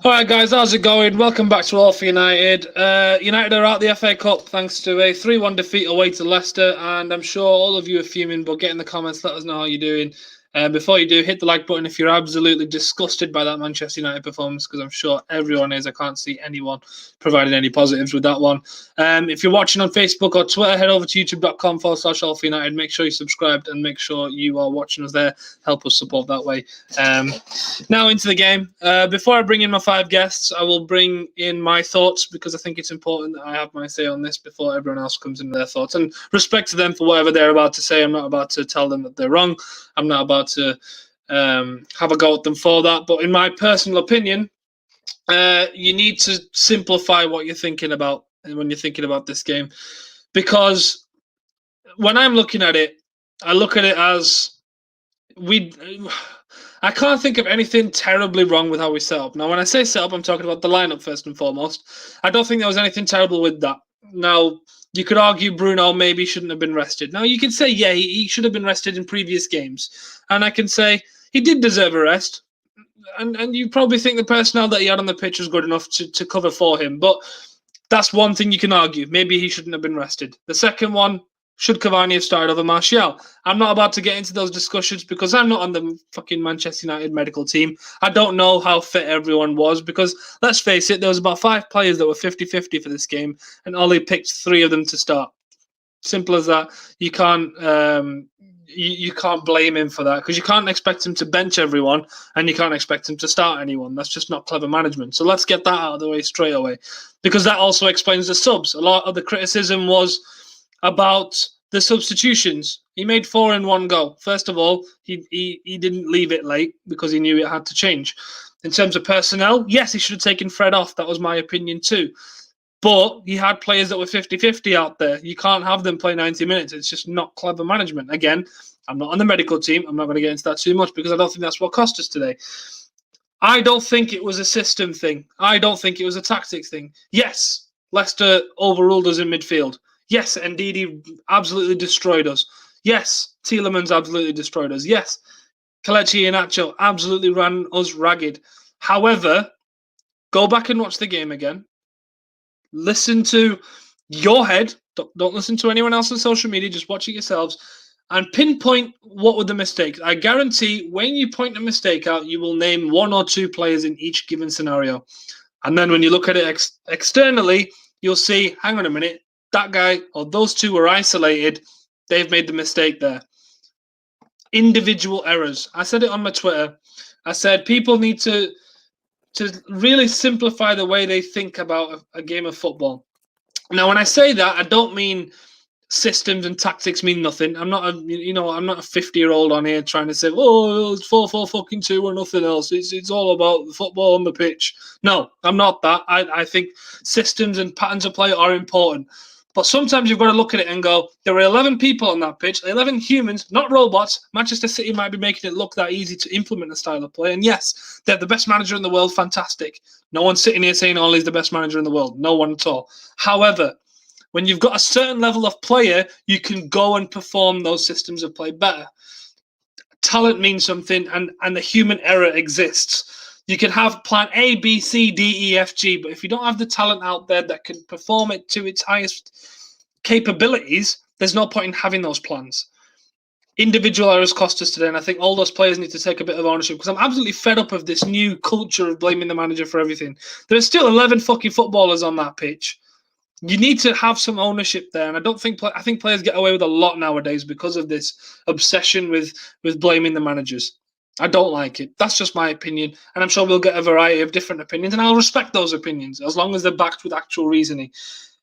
All right, guys, how's it going? Welcome back to All for United. United are out the FA Cup thanks to a 3-1 defeat away to Leicester, and I'm sure all of you are fuming, but get in the comments, let us know how you're doing. Before you do, hit the like button if you're absolutely disgusted by that Manchester United performance, because I'm sure everyone is. I can't see anyone providing any positives with that one. If you're watching on Facebook or Twitter, head over to youtube.com/All for United. Make sure you subscribed and make sure you are watching us there. Help us support that way. Now into the game. Before I bring in my 5 guests, I will bring in my thoughts because I think it's important that I have my say on this before everyone else comes in with their thoughts. And respect to them for whatever they're about to say. I'm not about to tell them that they're wrong. I'm not about to have a go at them for that. But in my personal opinion, you need to simplify what you're thinking about when you're thinking about this game. Because when I'm looking at it, I look at it as I can't think of anything terribly wrong with how we set up. Now, when I say set up, I'm talking about the lineup first and foremost. I don't think there was anything terrible with that. Now, you could argue Bruno maybe shouldn't have been rested. Now, you can say, yeah, he should have been rested in previous games. And I can say he did deserve a rest. And you probably think the personnel that he had on the pitch was good enough to cover for him. But that's one thing you can argue. Maybe he shouldn't have been rested. The second one, should Cavani have started over Martial? I'm not about to get into those discussions because I'm not on the fucking Manchester United medical team. I don't know how fit everyone was because, let's face it, there was about 5 players that were 50-50 for this game, and Ollie picked 3 of them to start. Simple as that. You can't you can't blame him for that because you can't expect him to bench everyone and you can't expect him to start anyone. That's just not clever management. So let's get that out of the way straight away, because that also explains the subs. A lot of the criticism was about the substitutions. He made 4 in one go. First of all, he didn't leave it late because he knew it had to change. In terms of personnel, yes, he should have taken Fred off. That was my opinion too. But he had players that were 50-50 out there. You can't have them play 90 minutes. It's just not clever management. Again, I'm not on the medical team. I'm not going to get into that too much because I don't think that's what cost us today. I don't think it was a system thing. I don't think it was a tactics thing. Yes, Leicester overruled us in midfield. Yes, indeed, he absolutely destroyed us. Yes, Tielemans absolutely destroyed us. Yes, Kelechi Iheanacho absolutely ran us ragged. However, go back and watch the game again. Listen to your head. Don't listen to anyone else on social media. Just watch it yourselves and pinpoint what were the mistakes. I guarantee when you point a mistake out, you will name 1 or 2 players in each given scenario. And then when you look at it externally, you'll see, hang on a minute, that guy or those 2 were isolated. They've made the mistake there. Individual errors. I said it on my Twitter. I said people need to really simplify the way they think about a game of football. Now, when I say that, I don't mean systems and tactics mean nothing. I'm not a 50-year-old on here trying to say, oh, it's 4-4-2 or nothing else. It's all about the football on the pitch. No, I'm not that. I think systems and patterns of play are important. But sometimes you've got to look at it and go, there were 11 people on that pitch, 11 humans, not robots. Manchester City might be making it look that easy to implement a style of play. And yes, they're the best manager in the world. Fantastic. No one's sitting here saying Ollie's the best manager in the world. No one at all. However, when you've got a certain level of player, you can go and perform those systems of play better. Talent means something, and the human error exists. You can have plan A, B, C, D, E, F, G, but if you don't have the talent out there that can perform it to its highest capabilities, there's no point in having those plans. Individual errors cost us today, and I think all those players need to take a bit of ownership because I'm absolutely fed up of this new culture of blaming the manager for everything. There's still 11 fucking footballers on that pitch. You need to have some ownership there, and I think players get away with a lot nowadays because of this obsession with blaming the managers. I don't like it. That's just my opinion, and I'm sure we'll get a variety of different opinions, and I'll respect those opinions as long as they're backed with actual reasoning.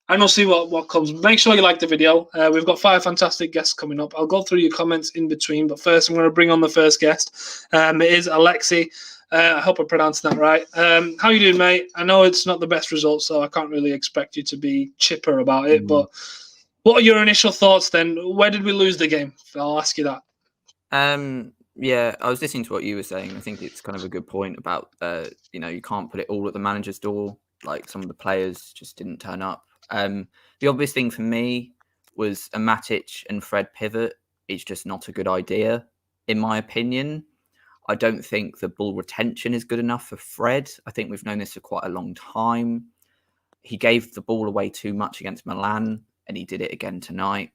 And we'll see what comes. Make sure you like the video. We've got 5 fantastic guests coming up. I'll go through your comments in between, but first I'm going to bring on the first guest. It is Alexi. I hope I pronounced that right. How you doing, mate? I know it's not the best result, so I can't really expect you to be chipper about it, but what are your initial thoughts then? Where did we lose the game? I'll ask you that. Yeah, I was listening to what you were saying. I think it's kind of a good point about, you can't put it all at the manager's door. Like some of the players just didn't turn up. The obvious thing for me was a Matic and Fred pivot. It's just not a good idea, in my opinion. I don't think the ball retention is good enough for Fred. I think we've known this for quite a long time. He gave the ball away too much against Milan, and he did it again tonight.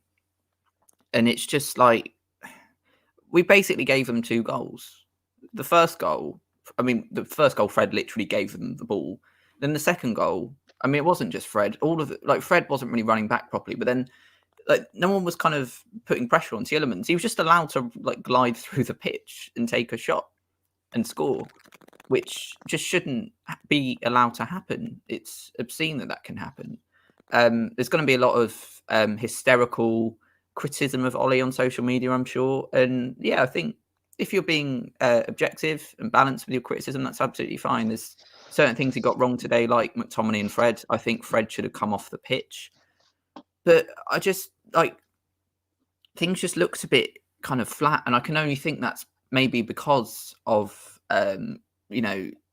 And it's just like, we basically gave them 2 goals. The first goal, Fred literally gave them the ball. Then the second goal, I mean, it wasn't just Fred. Fred wasn't really running back properly, but then no one was kind of putting pressure on Tielemans. He was just allowed to glide through the pitch and take a shot and score, which just shouldn't be allowed to happen. It's obscene that can happen. There's going to be a lot of hysterical criticism of Ollie on social media, I'm sure. And yeah, I think if you're being objective and balanced with your criticism, that's absolutely fine. There's certain things he got wrong today, like McTominay and Fred. I think Fred should have come off the pitch. But I just, things just looked a bit kind of flat. And I can only think that's maybe because of,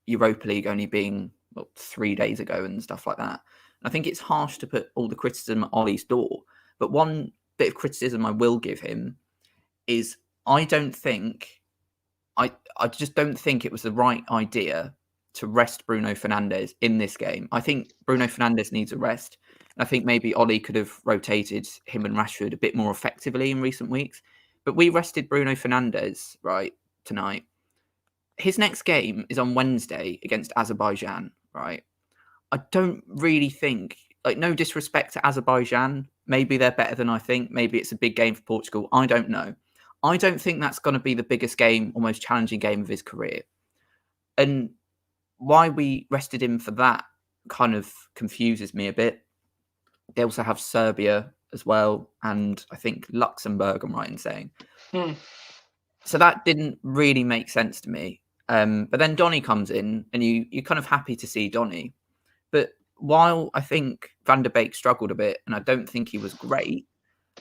Europa League only being 3 days ago and stuff like that. And I think it's harsh to put all the criticism at Ollie's door. But one bit of criticism I will give him is I just don't think it was the right idea to rest Bruno Fernandes in this game. I think Bruno Fernandes needs a rest. I think maybe Ollie could have rotated him and Rashford a bit more effectively in recent weeks. But we rested Bruno Fernandes, right, tonight. His next game is on Wednesday against Azerbaijan, right? I don't really think, no disrespect to Azerbaijan, maybe they're better than I think. Maybe it's a big game for Portugal. I don't know. I don't think that's going to be the biggest game or most challenging game of his career. And why we rested him for that kind of confuses me a bit. They also have Serbia as well, and I think Luxembourg, I'm right in saying. So that didn't really make sense to me. But then Donny comes in, and you're kind of happy to see Donny. But while I think Van der Beek struggled a bit, and I don't think he was great,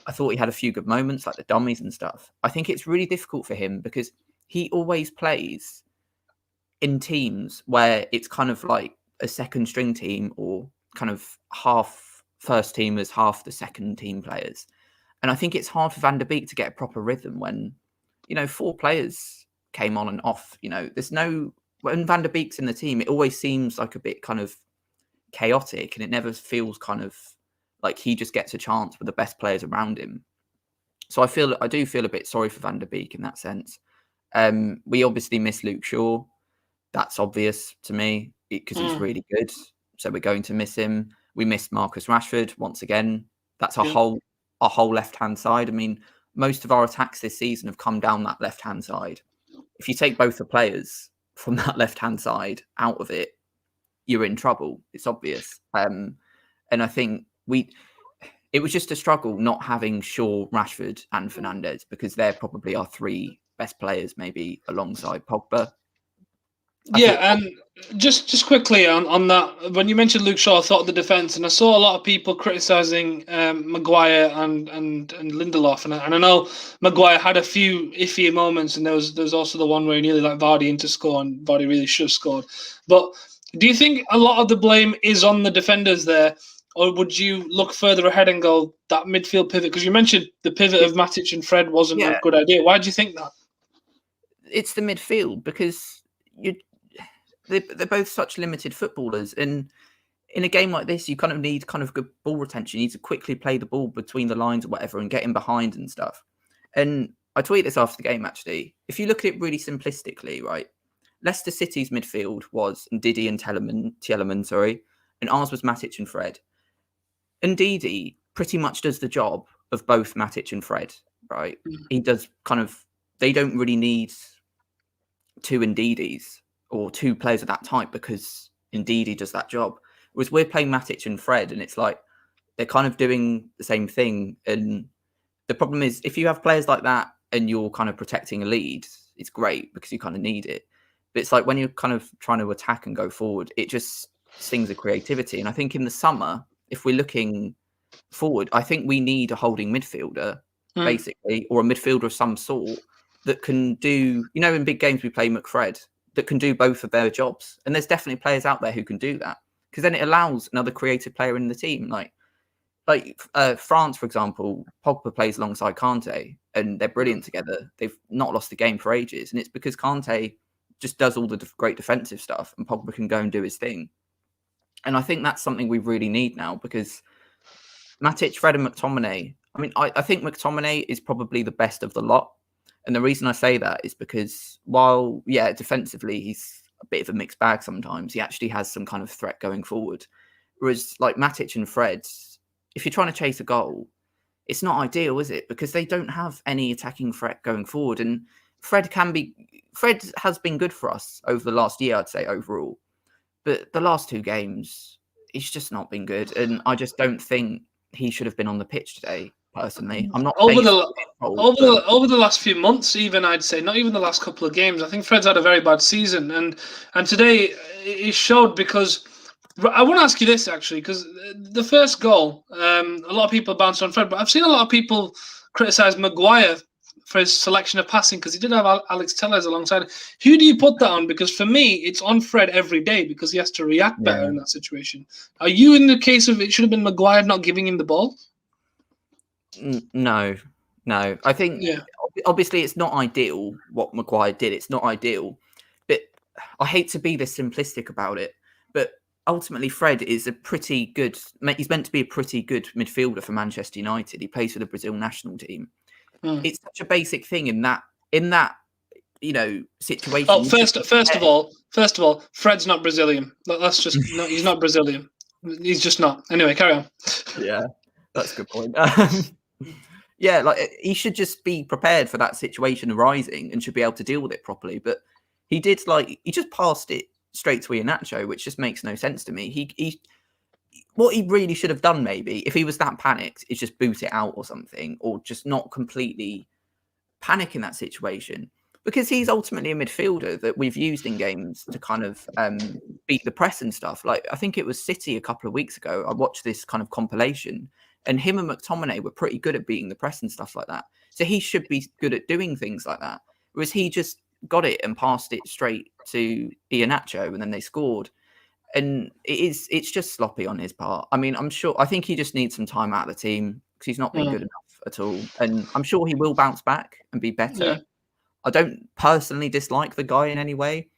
I thought he had a few good moments, like the dummies and stuff. I think it's really difficult for him because he always plays in teams where it's kind of like a second string team or kind of half first teamers, half the second team players. And I think it's hard for Van der Beek to get a proper rhythm when, 4 players came on and off. When Van der Beek's in the team, it always seems like a bit kind of chaotic, and it never feels kind of like he just gets a chance with the best players around him. So I do feel a bit sorry for Van der Beek in that sense. We obviously miss Luke Shaw. That's obvious to me because he's really good. So we're going to miss him. We missed Marcus Rashford once again. That's our whole left-hand side. I mean, most of our attacks this season have come down that left-hand side. If you take both the players from that left-hand side out of it, you're in trouble. It's obvious. And I think it was just a struggle not having Shaw, Rashford and Fernandes because they're probably our 3 best players, maybe alongside Pogba. And just quickly on that, when you mentioned Luke Shaw, I thought of the defence, and I saw a lot of people criticising Maguire and Lindelof, and I know Maguire had a few iffy moments, and there was also the one where he nearly let Vardy into score, and Vardy really should have scored. But do you think a lot of the blame is on the defenders there, or would you look further ahead and go that midfield pivot? Because you mentioned the pivot of Matic and Fred wasn't a good idea. Why do you think that? It's the midfield because they're both such limited footballers, and in a game like this, you kind of need kind of good ball retention. You need to quickly play the ball between the lines or whatever and get in behind and stuff. And I tweeted this after the game, actually. If you look at it really simplistically, right, Leicester City's midfield was Ndidi and Tielemans, and ours was Matic and Fred. Ndidi pretty much does the job of both Matic and Fred, right? He does they don't really need 2 Ndidis or 2 players of that type because Ndidi does that job. Whereas we're playing Matic and Fred, and it's like they're kind of doing the same thing. And the problem is, if you have players like that and you're kind of protecting a lead, it's great because you kind of need it. But it's like when you're kind of trying to attack and go forward, it just stings the creativity. And I think in the summer, if we're looking forward, I think we need a holding midfielder, basically, or a midfielder of some sort that can do, in big games we play McFred, that can do both of their jobs. And there's definitely players out there who can do that because then it allows another creative player in the team. Like France, for example, Pogba plays alongside Kante, and they're brilliant together. They've not lost the game for ages, and it's because Kante just does all the great defensive stuff, and Pogba can go and do his thing. And I think that's something we really need now, because Matic, Fred, and McTominay. I mean, I think McTominay is probably the best of the lot, and the reason I say that is because while defensively he's a bit of a mixed bag sometimes, he actually has some kind of threat going forward. Whereas like Matic and Fred, if you're trying to chase a goal, it's not ideal, is it? Because they don't have any attacking threat going forward. And Fred has been good for us over the last year, I'd say, overall. But the last 2 games, he's just not been good. And I just don't think he should have been on the pitch today, personally. I'm not over the last few months, even, I'd say, not even the last couple of games. I think Fred's had a very bad season. And today it showed, because I want to ask you this, actually, because the first goal, a lot of people bounced on Fred, but I've seen a lot of people criticise Maguire for his selection of passing, because he did have Alex Tellez alongside. Who do you put that on? Because for me, it's on Fred every day, because he has to react better in that situation. Are you in the case of it should have been Maguire not giving him the ball? No. I think obviously it's not ideal what Maguire did. It's not ideal, but I hate to be this simplistic about it, but ultimately Fred is he's meant to be a pretty good midfielder for Manchester United. He plays for the Brazil national team. It's such a basic thing in that situation. Oh, first of all, Fred's not Brazilian. That's just no, he's not Brazilian. He's just not. Anyway, carry on. Yeah, that's a good point. He should just be prepared for that situation arising and should be able to deal with it properly. But he just passed it straight to Iheanacho, which just makes no sense to me. What he really should have done, maybe, if he was that panicked, is just boot it out or something, or just not completely panic in that situation. Because he's ultimately a midfielder that we've used in games to kind of beat the press and stuff. Like, I think it was City a couple of weeks ago. I watched this kind of compilation, and him and McTominay were pretty good at beating the press and stuff like that. So he should be good at doing things like that. Whereas he just got it and passed it straight to Iheanacho, and then they scored. And it's just sloppy on his part. I mean, I think he just needs some time out of the team, because he's not been good enough at all. And I'm sure he will bounce back and be better. Yeah. I don't personally dislike the guy in any way,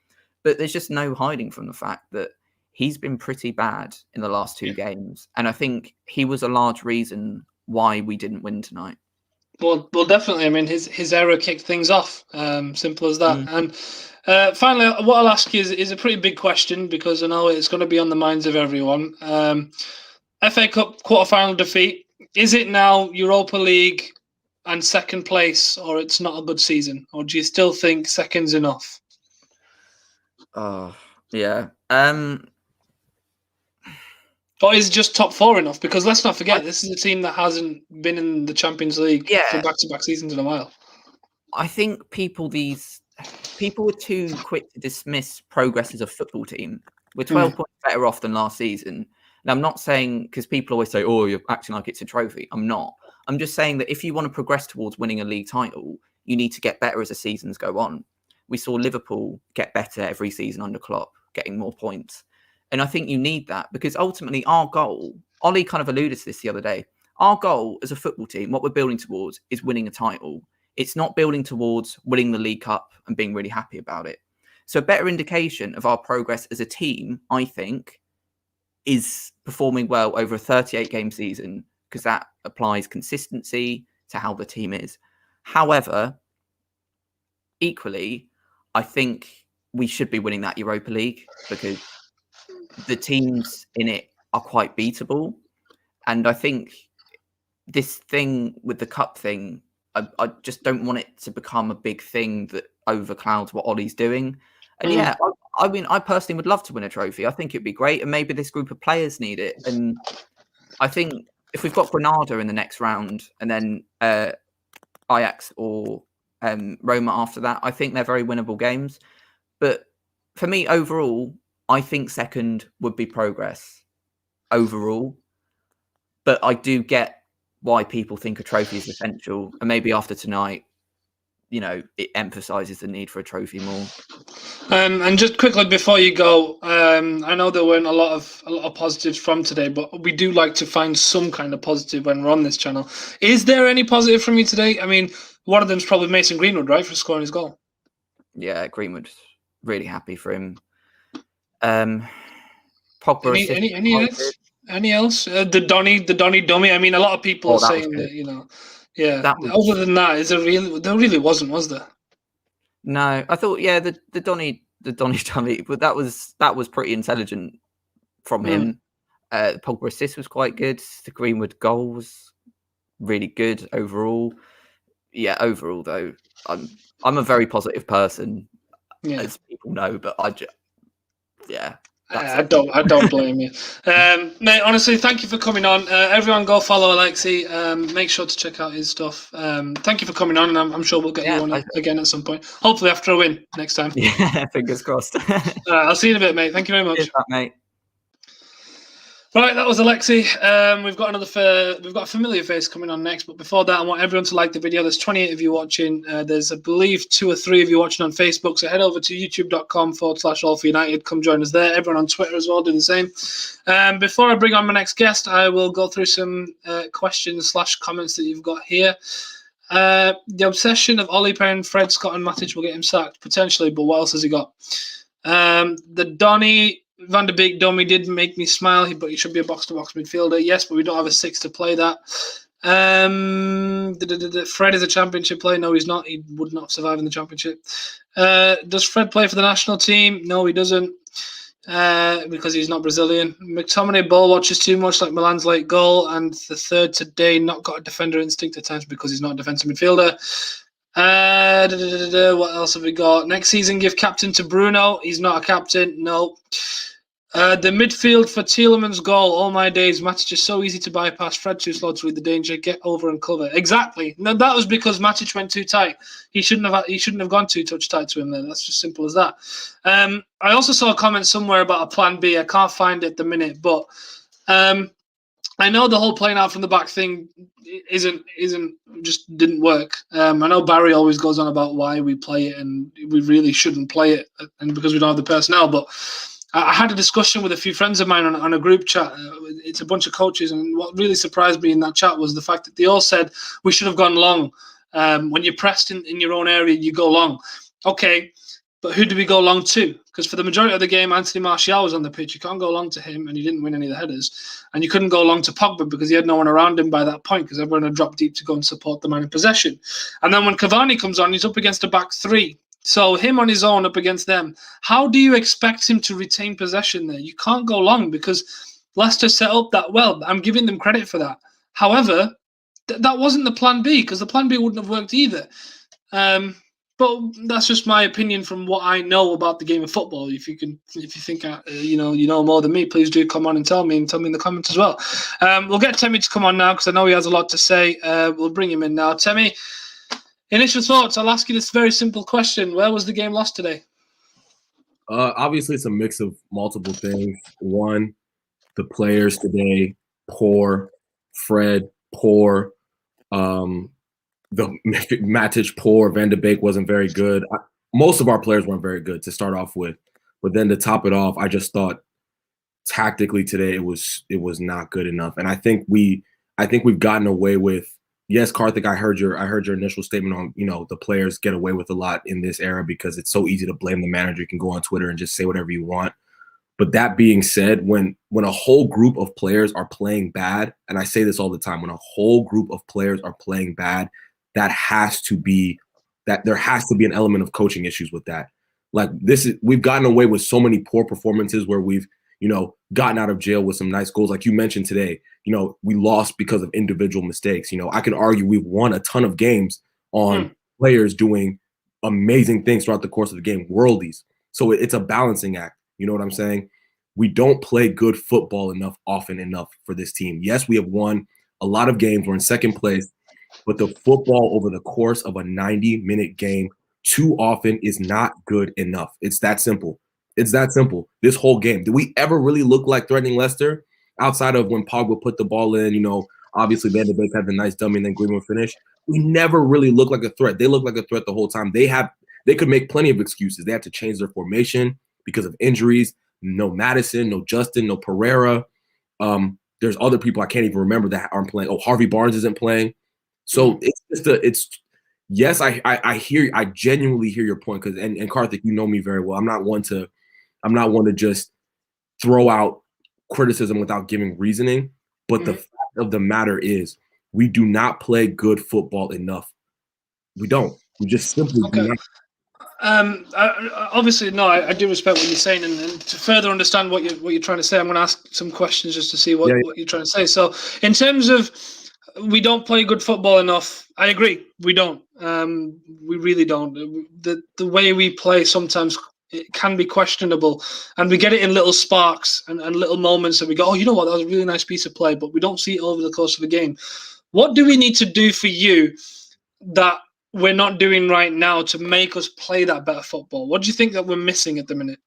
but there's just no hiding from the fact that he's been pretty bad in the last 2 games. And I think he was a large reason why we didn't win tonight. Well, definitely. I mean, his error kicked things off. Simple as that. And finally, what I'll ask you is a pretty big question, because I know it's going to be on the minds of everyone. FA Cup quarterfinal defeat. Is it now Europa League and second place, or it's not a good season? Or do you still think second's enough? Yeah. Or is just top 4 enough? Because let's not forget, this is a team that hasn't been in the Champions League for back-to-back seasons in a while. I think people were too quick to dismiss progress as a football team. We're 12 points better off than last season. And I'm not saying, because people always say, oh, you're acting like it's a trophy. I'm not. I'm just saying that if you want to progress towards winning a league title, you need to get better as the seasons go on. We saw Liverpool get better every season under Klopp, getting more points. And I think you need that, because ultimately our goal, Ollie kind of alluded to this the other day, our goal as a football team, what we're building towards is winning a title. It's not building towards winning the League Cup and being really happy about it. So a better indication of our progress as a team, I think, is performing well over a 38-game season, because that applies consistency to how the team is. However, equally, I think we should be winning that Europa League, because the teams in it are quite beatable. And I think this thing with the cup thing, I just don't want it to become a big thing that overclouds what Ollie's doing. And I mean, I personally would love to win a trophy. I think it'd be great. And maybe this group of players need it. And I think if we've got Granada in the next round, and then Ajax or Roma after that, I think they're very winnable games. But for me, overall, I think second would be progress overall. But I do get why people think a trophy is essential. And maybe after tonight, it emphasises the need for a trophy more. And just quickly before you go, I know there weren't a lot of positives from today, but we do like to find some kind of positive when we're on this channel. Is there any positive from you today? I mean, One of them's probably Mason Greenwood, right, for scoring his goal. Yeah, Greenwood, really happy for him. Pogba Any else? The Donny dummy. I mean, a lot of people are saying that, yeah. Other than that, there really wasn't, was there? No, I thought, the Donny dummy, but that was pretty intelligent from him. Pogba assist was quite good. The Greenwood goal was really good overall. Yeah, overall though, I'm a very positive person, as people know, but I don't blame you, mate. Honestly, thank you for coming on. Everyone, go follow Alexi. Make sure to check out his stuff. Thank you for coming on, and I'm sure we'll get you on again at some point. Hopefully after a win next time. Yeah, fingers crossed. I'll see you in a bit, mate. Thank you very much. Cheers, mate. Right, that was Alexi. We've got a familiar face coming on next, but before that, I want everyone to like the video. There's 28 of you watching. There's, I believe, 2 or 3 of you watching on Facebook. So head over to youtube.com/allforunited. Come join us there. Everyone on Twitter as well, do the same. Before I bring on my next guest, I will go through some questions/comments that you've got here. The obsession of Ollie pairing Fred, Scott, and Matic will get him sacked potentially, but what else has he got? The Donny Van de Beek dummy did make me smile, but he should be a box-to-box midfielder. Yes, but we don't have a 6 to play that. Fred is a championship player. No, he's not. He would not survive in the championship. Does Fred play for the national team? No, he doesn't, because he's not Brazilian. McTominay ball watches too much, like Milan's late goal, and the third today not got a defender instinct at times because he's not a defensive midfielder. What else have we got? Next season, give captain to Bruno. He's not a captain. No. The midfield for Tielemans' goal. All my days. Matic is so easy to bypass. Fred too slow to read the danger. Get over and cover. Exactly. No, that was because Matic went too tight. He shouldn't have gone too touch tight to him then. That's just simple as that. I also saw a comment somewhere about a plan B. I can't find it at the minute, but I know the whole playing out from the back thing just didn't work. I know Barry always goes on about why we play it and we really shouldn't play it, and because we don't have the personnel. But I had a discussion with a few friends of mine on a group chat. It's a bunch of coaches, and what really surprised me in that chat was the fact that they all said we should have gone long. When you're pressed in your own area, you go long. Okay, but who do we go long to? Because for the majority of the game, Anthony Martial was on the pitch. You can't go long to him, and he didn't win any of the headers. And you couldn't go long to Pogba because he had no one around him by that point, because everyone had dropped deep to go and support the man in possession. And then when Cavani comes on, he's up against a back 3. So him on his own up against them. How do you expect him to retain possession there? You can't go long because Leicester set up that well. I'm giving them credit for that. However, that wasn't the plan B, because the plan B wouldn't have worked either. But that's just my opinion from what I know about the game of football. If you think you know more than me, please do come on and tell me in the comments as well. We'll get Timmy to come on now because I know he has a lot to say. We'll bring him in now. Timmy, initial thoughts. I'll ask you this very simple question: where was the game lost today? Obviously, it's a mix of multiple things. One, the players today, poor. Fred, poor. The Matic, poor. Van de Beek wasn't very good. Most of our players weren't very good to start off with. But then to top it off, I just thought tactically today it was not good enough. And I think we've gotten away with. Yes, Karthik, I heard your initial statement on, the players get away with a lot in this era because it's so easy to blame the manager. You can go on Twitter and just say whatever you want. But that being said, when a whole group of players are playing bad, and I say this all the time, when a whole group of players are playing bad, there has to be an element of coaching issues with that. Like we've gotten away with so many poor performances where we've, gotten out of jail with some nice goals. Like you mentioned today, we lost because of individual mistakes. I can argue we've won a ton of games on players doing amazing things throughout the course of the game, worldies. So it's a balancing act. You know what I'm saying? We don't play good football often enough for this team. Yes, we have won a lot of games. We're in second place, but the football over the course of a 90-minute game too often is not good enough. It's that simple. It's that simple. This whole game. Did we ever really look like threatening Leicester outside of when Pogba put the ball in? Obviously Van de Beek had the nice dummy and then Greenwood finished. We never really looked like a threat. They looked like a threat the whole time. They could make plenty of excuses. They have to change their formation because of injuries. No Madison, no Justin, no Pereira. There's other people I can't even remember that aren't playing. Oh, Harvey Barnes isn't playing. So it's yes, I genuinely hear your point, because and Karthik, you know me very well. I'm not one to just throw out criticism without giving reasoning. But the fact of the matter is, we do not play good football enough. We don't. We just simply do not. Obviously, no, I do respect what you're saying, and to further understand what you're trying to say, I'm going to ask some questions just to see what you're trying to say. So, in terms of we don't play good football enough, I agree. We don't. We really don't. The way we play sometimes it can be questionable, and we get it in little sparks and little moments that we go, oh, you know what, that was a really nice piece of play, but we don't see it over the course of a game. What do we need to do for you that we're not doing right now to make us play that better football? What do you think that we're missing at the minute?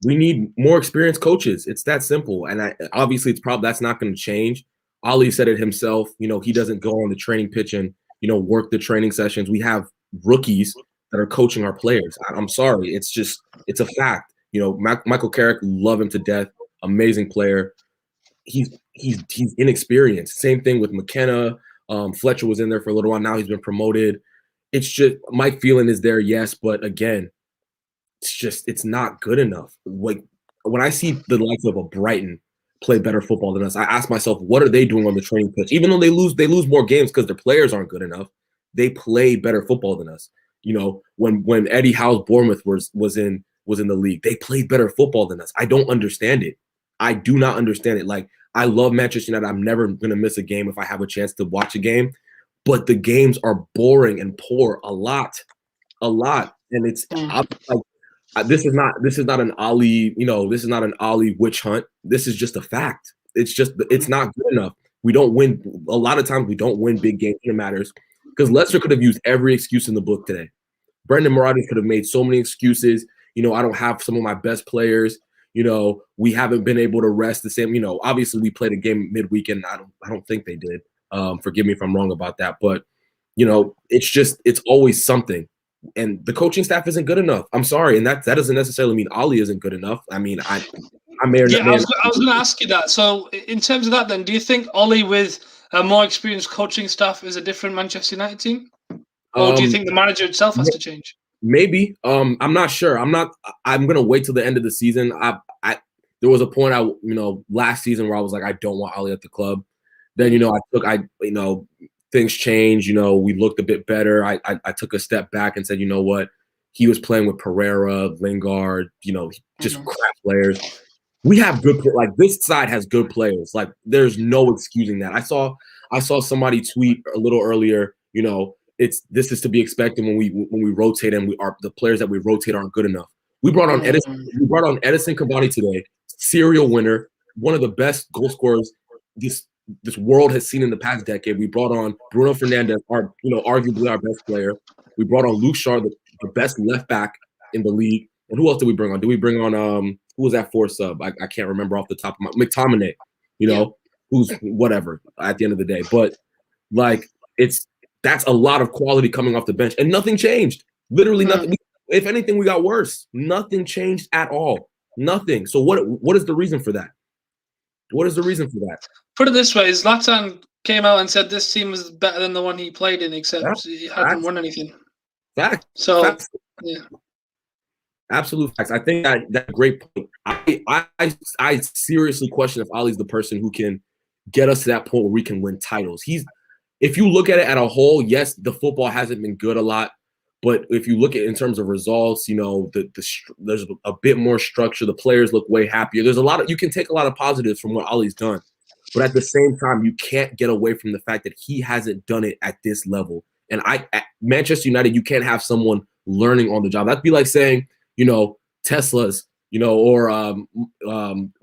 We need more experienced coaches. It's that simple. And obviously, that's not going to change. Ali said it himself. He doesn't go on the training pitch and work the training sessions. We have rookies that are coaching our players. I'm sorry. It's a fact. Michael Carrick, love him to death. Amazing player. He's inexperienced. Same thing with McKenna. Fletcher was in there for a little while. Now he's been promoted. It's just, my feeling is there, yes, but again, it's not good enough. Like, when I see the likes of a Brighton play better football than us, I ask myself, what are they doing on the training pitch? Even though they lose more games because their players aren't good enough, they play better football than us. When Eddie Howe's Bournemouth was in the league, they played better football than us. I don't understand it. I do not understand it. Like, I love Manchester United. I'm never going to miss a game if I have a chance to watch a game. But the games are boring and poor a lot. And it's this is not an Ali, this is not an Ali witch hunt. This is just a fact. It's not good enough. We don't win. A lot of times we don't win big games when it matters, because Leicester could have used every excuse in the book today. Brendan Marauders could have made so many excuses. I don't have some of my best players. We haven't been able to rest the same. Obviously we played a game midweek, and I don't think they did. Forgive me if I'm wrong about that, but it's always something. And the coaching staff isn't good enough. I'm sorry, and that doesn't necessarily mean Ali isn't good enough. I mean, I was going to ask you that. So, in terms of that, then, do you think Ollie with a more experienced coaching staff is a different Manchester United team, or do you think the manager itself has to change? Maybe. I'm not sure. I'm going to wait till the end of the season. There was a point last season where I was like, I don't want Ali at the club. Then things changed. We looked a bit better. I took a step back and said, you know what? He was playing with Pereira, Lingard, just crap players. We have good, like, this side has good players. Like, there's no excusing that. I saw somebody tweet a little earlier, this is to be expected when we rotate, and the players that we rotate aren't good enough. We brought on Edison Cavani today, serial winner, one of the best goal scorers this world has seen in the past decade. We brought on Bruno Fernandes, arguably our best player. We brought on Luke Shaw, the best left back in the league. And who else did we bring on? Did we bring on who was that fourth sub? I can't remember off the top of my McTominay, who's whatever at the end of the day. But like, that's a lot of quality coming off the bench, and nothing changed. Literally nothing. If anything, we got worse. Nothing changed at all. Nothing. So what is the reason for that? What is the reason for that? Put it this way: Zlatan came out and said this team was better than the one he played in, except he hadn't won anything. Facts. So, facts. Yeah. Absolute facts. I think that's a great point. I seriously question if Ali's the person who can get us to that point where we can win titles. If you look at it at a whole, yes, the football hasn't been good a lot, but if you look at it in terms of results, there's a bit more structure. The players look way happier. You can take a lot of positives from what Ali's done, but at the same time, you can't get away from the fact that he hasn't done it at this level. And at Manchester United, you can't have someone learning on the job. That'd be like saying, Tesla's, or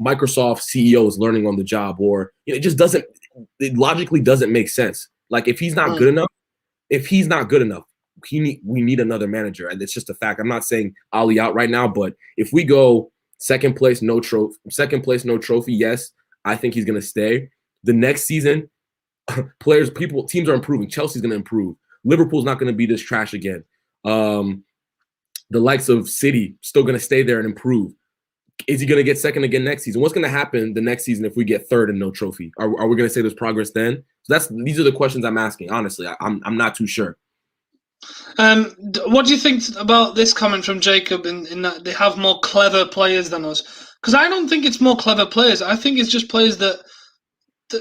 Microsoft CEOs learning on the job, or it logically doesn't make sense. Like, if he's not good enough, we need another manager, and it's just a fact. I'm not saying Ali out right now, but if we go second place, no trophy, yes, I think he's gonna stay. The next season, teams are improving. Chelsea's gonna improve. Liverpool's not gonna be this trash again. The likes of City still gonna stay there and improve. Is he gonna get second again next season? What's gonna happen the next season if we get third and no trophy? Are we gonna say there's progress then? So these are the questions I'm asking. Honestly, I'm not too sure. What do you think about this comment from Jacob in that they have more clever players than us? Because I don't think it's more clever players. I think it's just players that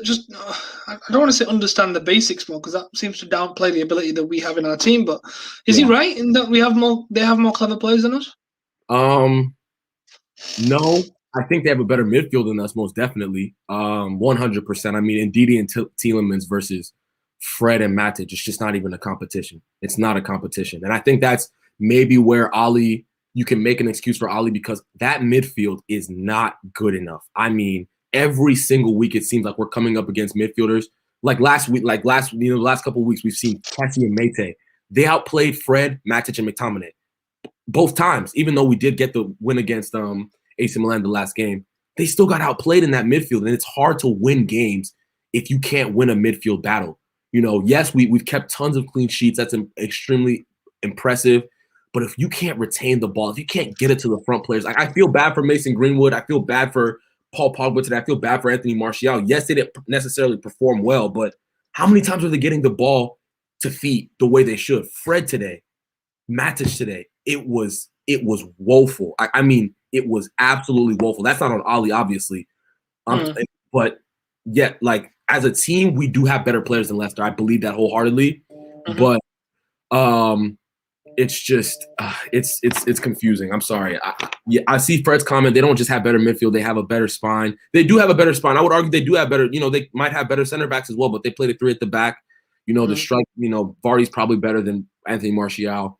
just, I don't want to say understand the basics more, because that seems to downplay the ability that we have in our team. But is he right in that they have more clever players than us? No, I think they have a better midfield than us, most definitely. 100%. I mean, Ndidi and Tielemans versus Fred and Matic, it's just not even a competition. It's not a competition. And I think that's maybe where Ali, you can make an excuse for Ali, because that midfield is not good enough. I mean, every single week it seems like we're coming up against midfielders. Like last week, the last couple of weeks, we've seen Kessie and Mate. They outplayed Fred, Matic, and McTominay both times. Even though we did get the win against AC Milan the last game, they still got outplayed in that midfield. And it's hard to win games if you can't win a midfield battle. You know, yes, we've kept tons of clean sheets. That's extremely impressive. But if you can't retain the ball, if you can't get it to the front players, like I feel bad for Mason Greenwood. I feel bad for Paul Pogba today. I feel bad for Anthony Martial. Yes, they didn't necessarily perform well, but how many times are they getting the ball to feet the way they should? Fred today, Matic today, it was woeful. I mean, it was absolutely woeful. That's not on Ali, obviously. But yet, like, as a team, we do have better players than Leicester. I believe that wholeheartedly. But it's just it's confusing. I'm sorry. I see Fred's comment. They don't just have better midfield. They have a better spine. They do have a better spine. I would argue they do have better, they might have better center backs as well, but they play the three at the back. The strike, Vardy's probably better than Anthony Martial.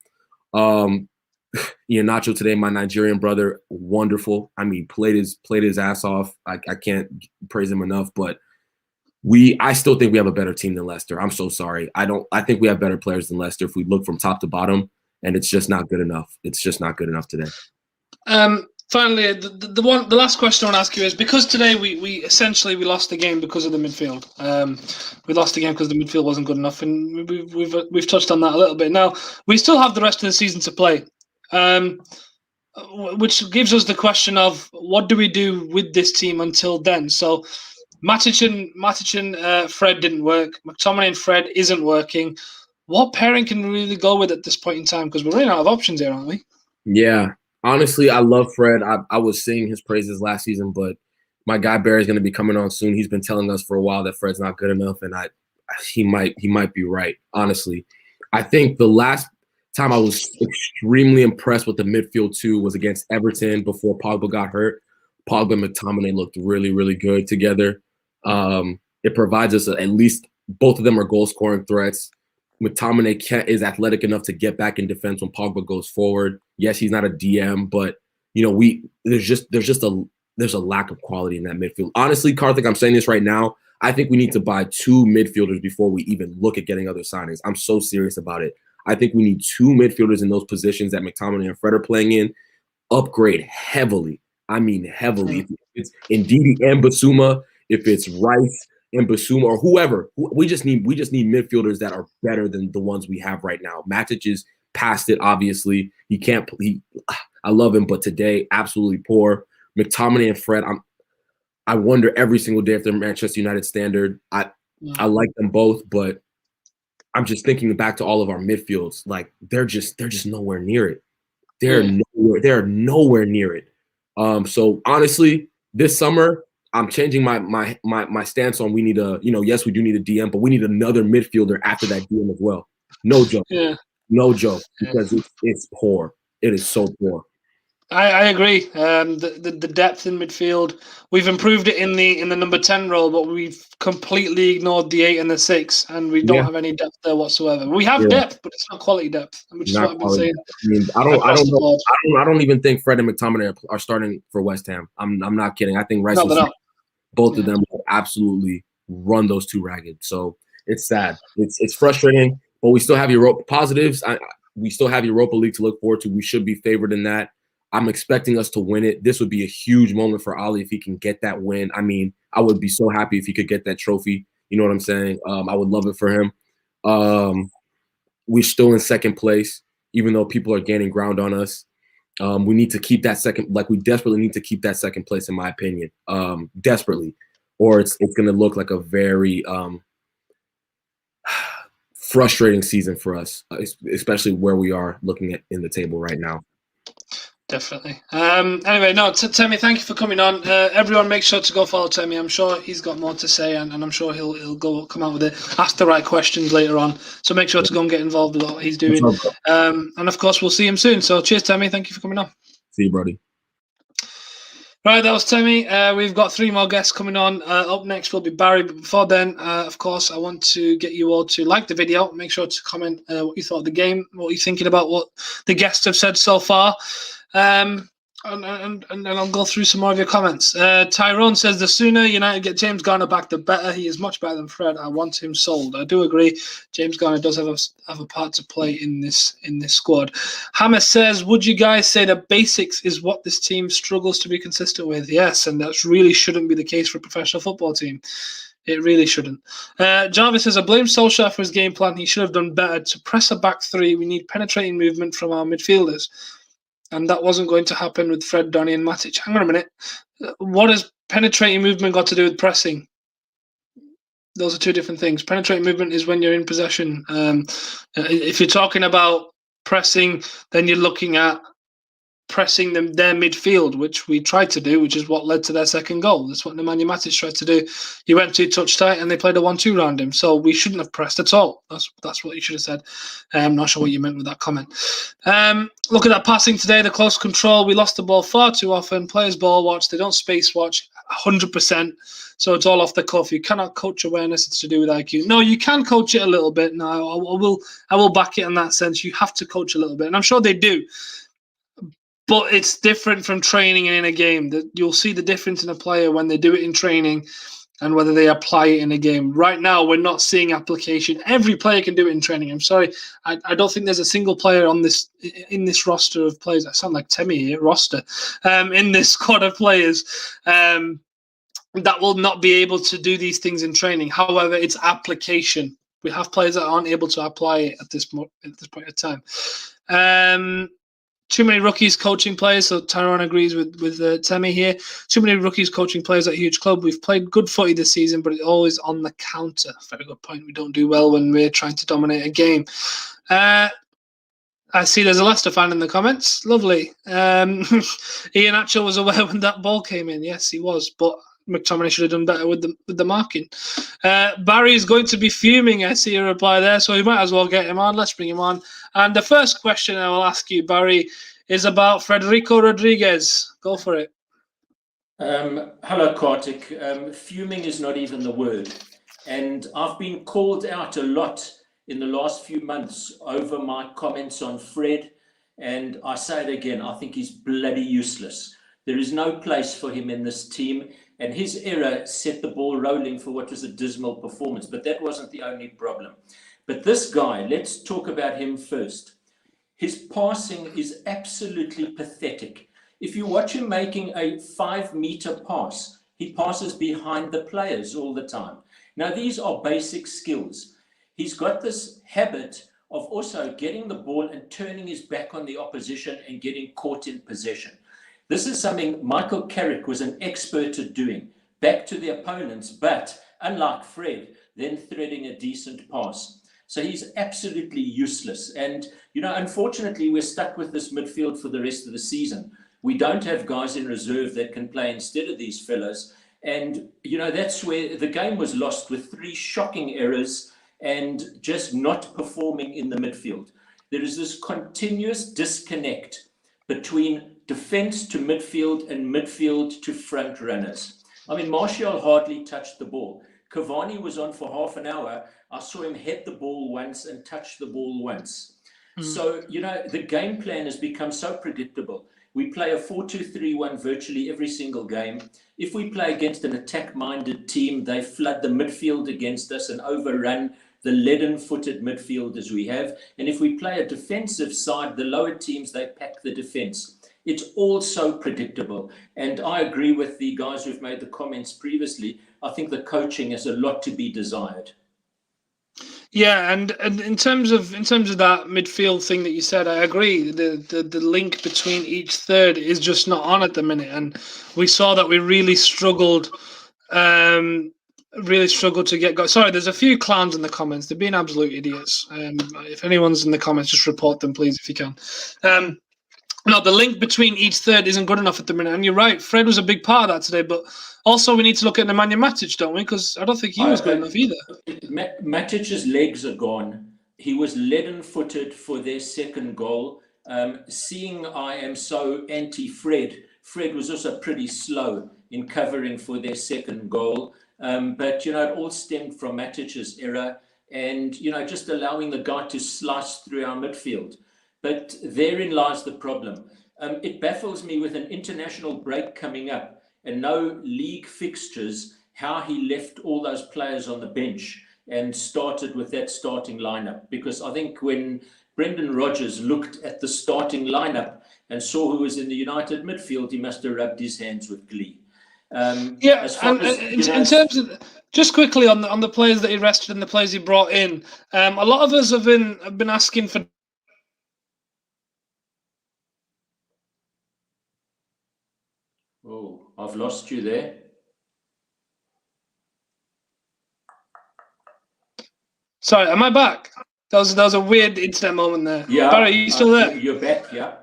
Nacho today, my Nigerian brother, wonderful. I mean, played his ass off. I can't praise him enough, but I still think we have a better team than Leicester. I'm so sorry. I think we have better players than Leicester if we look from top to bottom, and it's just not good enough. It's just not good enough today. Finally, the last question I want to ask you is, because today we essentially lost the game because of the midfield. We lost the game because the midfield wasn't good enough, and we've touched on that a little bit. Now we still have the rest of the season to play, which gives us the question of what do we do with this team until then? So Matic and Fred didn't work. McTominay and Fred isn't working. What pairing can we really go with at this point in time? Because we're running out of options here, aren't we? Yeah. Honestly, I love Fred. I was singing his praises last season, but my guy Barry's going to be coming on soon. He's been telling us for a while that Fred's not good enough, and he might be right. Honestly, I think the last time I was extremely impressed with the midfield too was against Everton before Pogba got hurt. Pogba and McTominay looked really, really good together. It provides us at least both of them are goal scoring threats. McTominay is athletic enough to get back in defense when Pogba goes forward. Yes, he's not a DM, but there's a lack of quality in that midfield. Honestly, Karthik, I'm saying this right now. I think we need to buy 2 midfielders before we even look at getting other signings. I'm so serious about it. I think we need 2 midfielders in those positions that McTominay and Fred are playing in. Upgrade heavily. I mean heavily. If it's Ndidi and Basuma, if it's Rice and Basuma or whoever, we just need midfielders that are better than the ones we have right now. Matic is past it, obviously. I love him, but today absolutely poor. McTominay and Fred, I wonder every single day if they're Manchester United standard. I like them both, but I'm just thinking back to all of our midfields. Like they're just nowhere near it. They're nowhere near it. So honestly, this summer I'm changing my stance on we need yes, we do need a DM, but we need another midfielder after that DM as well. No joke. Yeah. No joke, because it's poor. It is so poor. I agree. The depth in midfield, we've improved it in the number 10 role, but we've completely ignored the 8 and the 6, and we don't have any depth there whatsoever. We have depth, but it's not quality depth, which is what I've been saying. I mean, I don't even think Fred and McTominay are starting for West Ham. I'm not kidding. I think Rice both of them will absolutely run those 2 ragged. So it's sad. It's frustrating, but we still have Europa positives. We still have Europa League to look forward to. We should be favored in that. I'm expecting us to win it. This would be a huge moment for Ali if he can get that win. I mean, I would be so happy if he could get that trophy. You know what I'm saying? I would love it for him. We're still in second place, even though people are gaining ground on us. We need to keep that second. Like we desperately need to keep that second place, in my opinion. Desperately, or it's going to look like a very frustrating season for us, especially where we are looking at in the table right now. Definitely. Anyway, no, Timmy, thank you for coming on. Everyone, make sure to go follow Timmy. I'm sure he's got more to say, and I'm sure he'll come out with it. Ask the right questions later on. So make sure to go and get involved with what he's doing. And of course, we'll see him soon. So cheers, Timmy. Thank you for coming on. See you, buddy. Right, that was Timmy. We've got 3 more guests coming on. Up next will be Barry. But before then, of course, I want to get you all to like the video. Make sure to comment what you thought of the game, what you're thinking about what the guests have said so far. And I'll go through some more of your comments. Tyrone says the sooner United get James Garner back, the better. He is much better than Fred. I want him sold. I do agree. James Garner does have a part to play in this squad. Hammer says, would you guys say that basics is what this team struggles to be consistent with? Yes, and that really shouldn't be the case for a professional football team. It really shouldn't. Jarvis says, I blame Solskjaer for his game plan. He should have done better. To press a back 3, we need penetrating movement from our midfielders. And that wasn't going to happen with Fred, Donny, and Matic. Hang on a minute. What has penetrating movement got to do with pressing? Those are 2 different things. Penetrating movement is when you're in possession. If you're talking about pressing, then you're looking at pressing their midfield, which we tried to do, which is what led to their second goal. That's what Nemanja Matic tried to do. He went too touch tight and they played a 1-2 around him. So we shouldn't have pressed at all. That's what you should have said. I'm not sure what you meant with that comment. Look at that passing today, the close control. We lost the ball far too often. Players ball watch. They don't space watch 100%. So it's all off the cuff. You cannot coach awareness. It's to do with IQ. No, you can coach it a little bit. No, I will back it in that sense. You have to coach a little bit. And I'm sure they do. But it's different from training and in a game. You'll see the difference in a player when they do it in training and whether they apply it in a game. Right now, we're not seeing application. Every player can do it in training. I'm sorry. I don't think there's a single player in this roster of players. I sound like Timmy here, roster. In this squad of players that will not be able to do these things in training. However, it's application. We have players that aren't able to apply it at this point in time. Too many rookies coaching players. So Tyrone agrees with Timmy here. Too many rookies coaching players at a huge club. We've played good footy this season, but it's always on the counter. Very good point. We don't do well when we're trying to dominate a game. I see there's a Leicester fan in the comments. Lovely. Ian Atchell was aware when that ball came in. Yes, he was. But McTominay should have done better with the marking. Barry is going to be fuming. I see a reply there, so we might as well get him on. Let's bring him on. And the first question I will ask you, Barry, is about Federico Rodriguez. Go for it. Hello, Karthik. Fuming is not even the word. And I've been called out a lot in the last few months over my comments on Fred. And I say it again, I think he's bloody useless. There is no place for him in this team. And his error set the ball rolling for what was a dismal performance. But that wasn't the only problem. But this guy, let's talk about him first. His passing is absolutely pathetic. If you watch him making a 5-meter pass, he passes behind the players all the time. Now, these are basic skills. He's got this habit of also getting the ball and turning his back on the opposition and getting caught in possession. This is something Michael Carrick was an expert at doing, back to the opponents, but unlike Fred, then threading a decent pass. So he's absolutely useless. And, unfortunately, we're stuck with this midfield for the rest of the season. We don't have guys in reserve that can play instead of these fellas. And, that's where the game was lost with 3 shocking errors and just not performing in the midfield. There is this continuous disconnect between defense to midfield and midfield to front runners. I mean, Martial hardly touched the ball. Cavani was on for half an hour. I saw him hit the ball once and touch the ball once. So, the game plan has become so predictable. We play a 4-2-3-1 virtually every single game. If we play against an attack-minded team, they flood the midfield against us and overrun the leaden-footed midfielders we have. And if we play a defensive side, the lower teams, they pack the defense. It's all so predictable. And I agree with the guys who've made the comments previously. I think the coaching has a lot to be desired. Yeah, and in terms of that midfield thing that you said, I agree. The link between each third is just not on at the minute, and we saw that we really struggled really struggled to get going. Sorry, there's a few clowns in the comments. They're being absolute idiots. If anyone's in the comments, just report them, please, if you can. No, the link between each third isn't good enough at the minute. And you're right, Fred was a big part of that today. But also we need to look at Nemanja Matic, don't we? Because I don't think he was good enough either. Matic's legs are gone. He was leaden-footed for their second goal. Seeing I am so anti-Fred, Fred was also pretty slow in covering for their second goal. But, it all stemmed from Matic's error and, just allowing the guy to slice through our midfield. But therein lies the problem. It baffles me with an international break coming up and no league fixtures, how he left all those players on the bench and started with that starting lineup. Because I think when Brendan Rodgers looked at the starting lineup and saw who was in the United midfield, he must have rubbed his hands with glee. In terms of just quickly on the players that he rested and the players he brought in, a lot of us have been asking for. Oh, I've lost you there. Sorry, am I back? That was a weird internet moment there. Yeah. Barry, are you still there? You're back, yeah.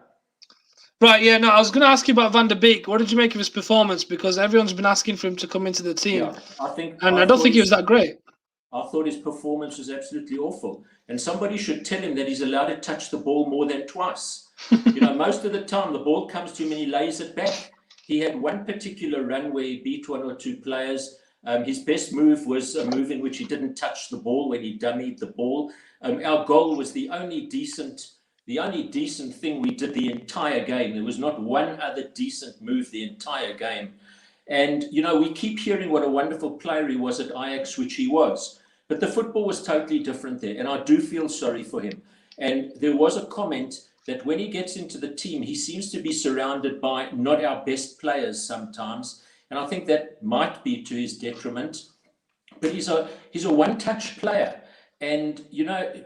Right, yeah, no, I was going to ask you about Van der Beek. What did you make of his performance? Because everyone's been asking for him to come into the team. Yeah, I don't think he was that great. I thought his performance was absolutely awful. And somebody should tell him that he's allowed to touch the ball more than twice. Most of the time the ball comes to him and he lays it back. He had one particular run where he beat one or two players. His best move was a move in which he didn't touch the ball when he dummied the ball. Our goal was the only decent thing we did the entire game. There was not one other decent move the entire game. And, we keep hearing what a wonderful player he was at Ajax, which he was. But the football was totally different there. And I do feel sorry for him. And there was a comment that when he gets into the team, he seems to be surrounded by not our best players sometimes. And I think that might be to his detriment. But he's a one-touch player. And,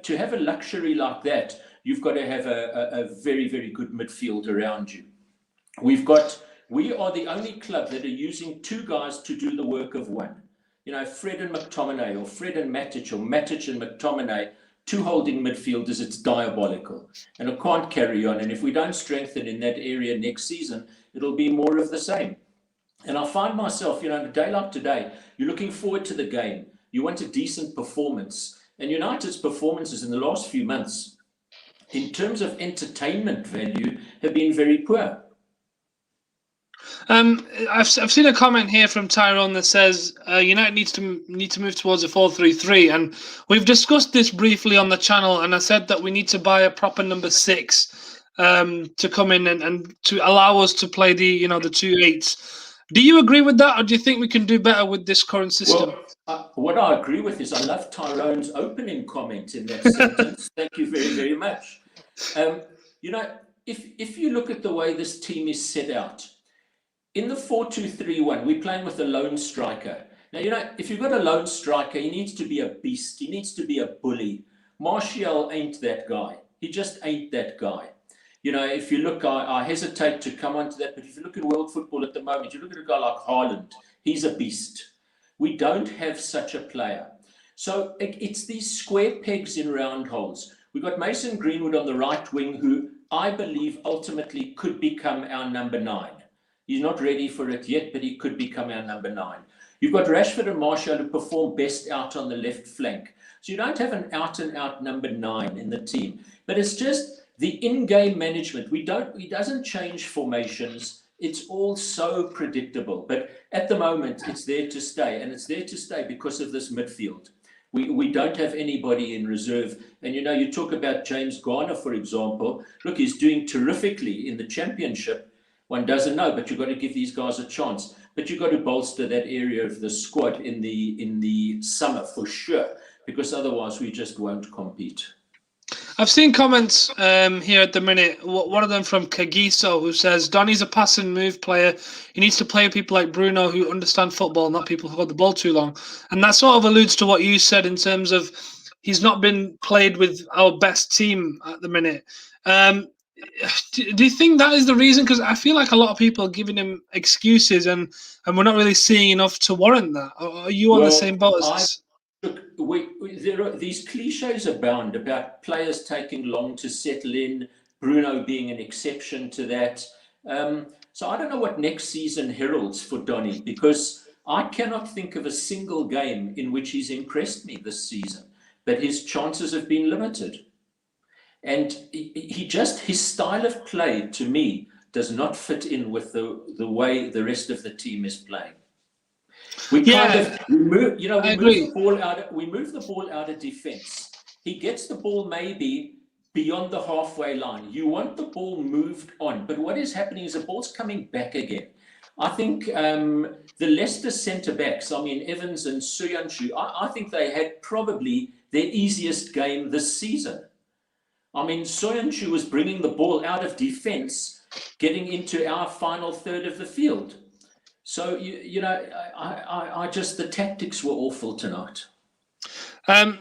to have a luxury like that, you've got to have a very, very good midfield around you. We are the only club that are using two guys to do the work of one. Fred and McTominay, or Fred and Matic, or Matic and McTominay, two holding midfielders, it's diabolical. And it can't carry on. And if we don't strengthen in that area next season, it'll be more of the same. And I find myself, in a day like today, you're looking forward to the game. You want a decent performance. And United's performances in the last few months, in terms of entertainment value, have been very poor. I've seen a comment here from Tyrone that says United need to move towards a 4-3-3, and we've discussed this briefly on the channel. And I said that we need to buy a proper number 6 to come in and to allow us to play the 2-8s. Do you agree with that, or do you think we can do better with this current system? Well, what I agree with is I love Tyrone's opening comment in that sentence. Thank you very, very much. If you look at the way this team is set out, in the 4-2-3-1, we're playing with a lone striker. Now, if you've got a lone striker, he needs to be a beast. He needs to be a bully. Martial ain't that guy. He just ain't that guy. If you look, I hesitate to come onto that, but if you look at world football at the moment, you look at a guy like Haaland, he's a beast. We don't have such a player. So it's these square pegs in round holes. We've got Mason Greenwood on the right wing, who I believe ultimately could become our number 9. He's not ready for it yet, but he could become our number 9. You've got Rashford and Martial who perform best out on the left flank. So you don't have an out-and-out number 9 in the team. But it's just the in-game management. He doesn't change formations. It's all so predictable. But at the moment, it's there to stay. And it's there to stay because of this midfield. We don't have anybody in reserve. And, you talk about James Garner, for example. Look, he's doing terrifically in the championship. One doesn't know, but you've got to give these guys a chance. But you've got to bolster that area of the squad in the summer for sure, because otherwise we just won't compete. I've seen comments here at the minute. One of them from Kagiso, who says Donny's a pass and move player. He needs to play with people like Bruno who understand football, not people who hold the ball too long. And that sort of alludes to what you said in terms of he's not been played with our best team at the minute. Do you think that is the reason? Because I feel like a lot of people are giving him excuses, and we're not really seeing enough to warrant that. Are you on the same boat as us? Look, these cliches abound about players taking long to settle in, Bruno being an exception to that. So I don't know what next season heralds for Donny, because I cannot think of a single game in which he's impressed me this season, but his chances have been limited. And his style of play, to me, does not fit in with the way the rest of the team is playing. We move the ball out of defense. He gets the ball maybe beyond the halfway line. You want the ball moved on, but what is happening is the ball's coming back again. I think the Leicester centre-backs, Evans and Soyuncu, I think they had probably their easiest game this season. Soyuncu was bringing the ball out of defense, getting into our final third of the field. So, I just, the tactics were awful tonight.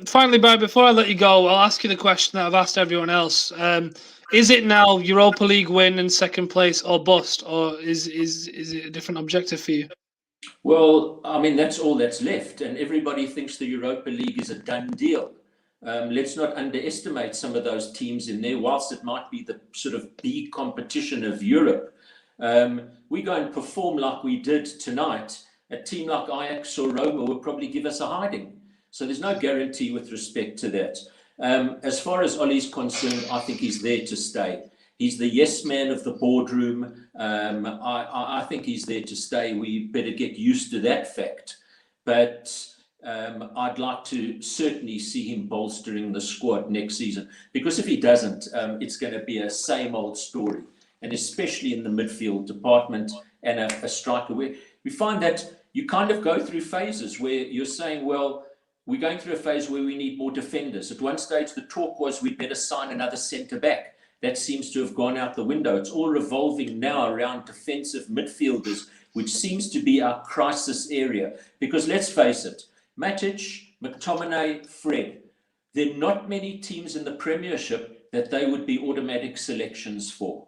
Finally, Barry, before I let you go, I'll ask you the question that I've asked everyone else. Is it now Europa League win and second place or bust, or is it a different objective for you? Well, that's all that's left, and everybody thinks the Europa League is a done deal. Let's not underestimate some of those teams in there. Whilst it might be the sort of B competition of Europe, we go and perform like we did tonight, a team like Ajax or Roma will probably give us a hiding. So there's no guarantee with respect to that. As far as Ollie's concerned, I think he's there to stay. He's the yes man of the boardroom. I think he's there to stay. We better get used to that fact. But I'd like to certainly see him bolstering the squad next season, because if he doesn't, it's going to be a same old story, and especially in the midfield department and a striker, where we find that you kind of go through phases where you're saying, well, we're going through a phase where we need more defenders. At one stage, the talk was we'd better sign another centre-back. That seems to have gone out the window. It's all revolving now around defensive midfielders, which seems to be our crisis area. Because let's face it, Matic, McTominay, Fred, there are not many teams in the Premiership that they would be automatic selections for.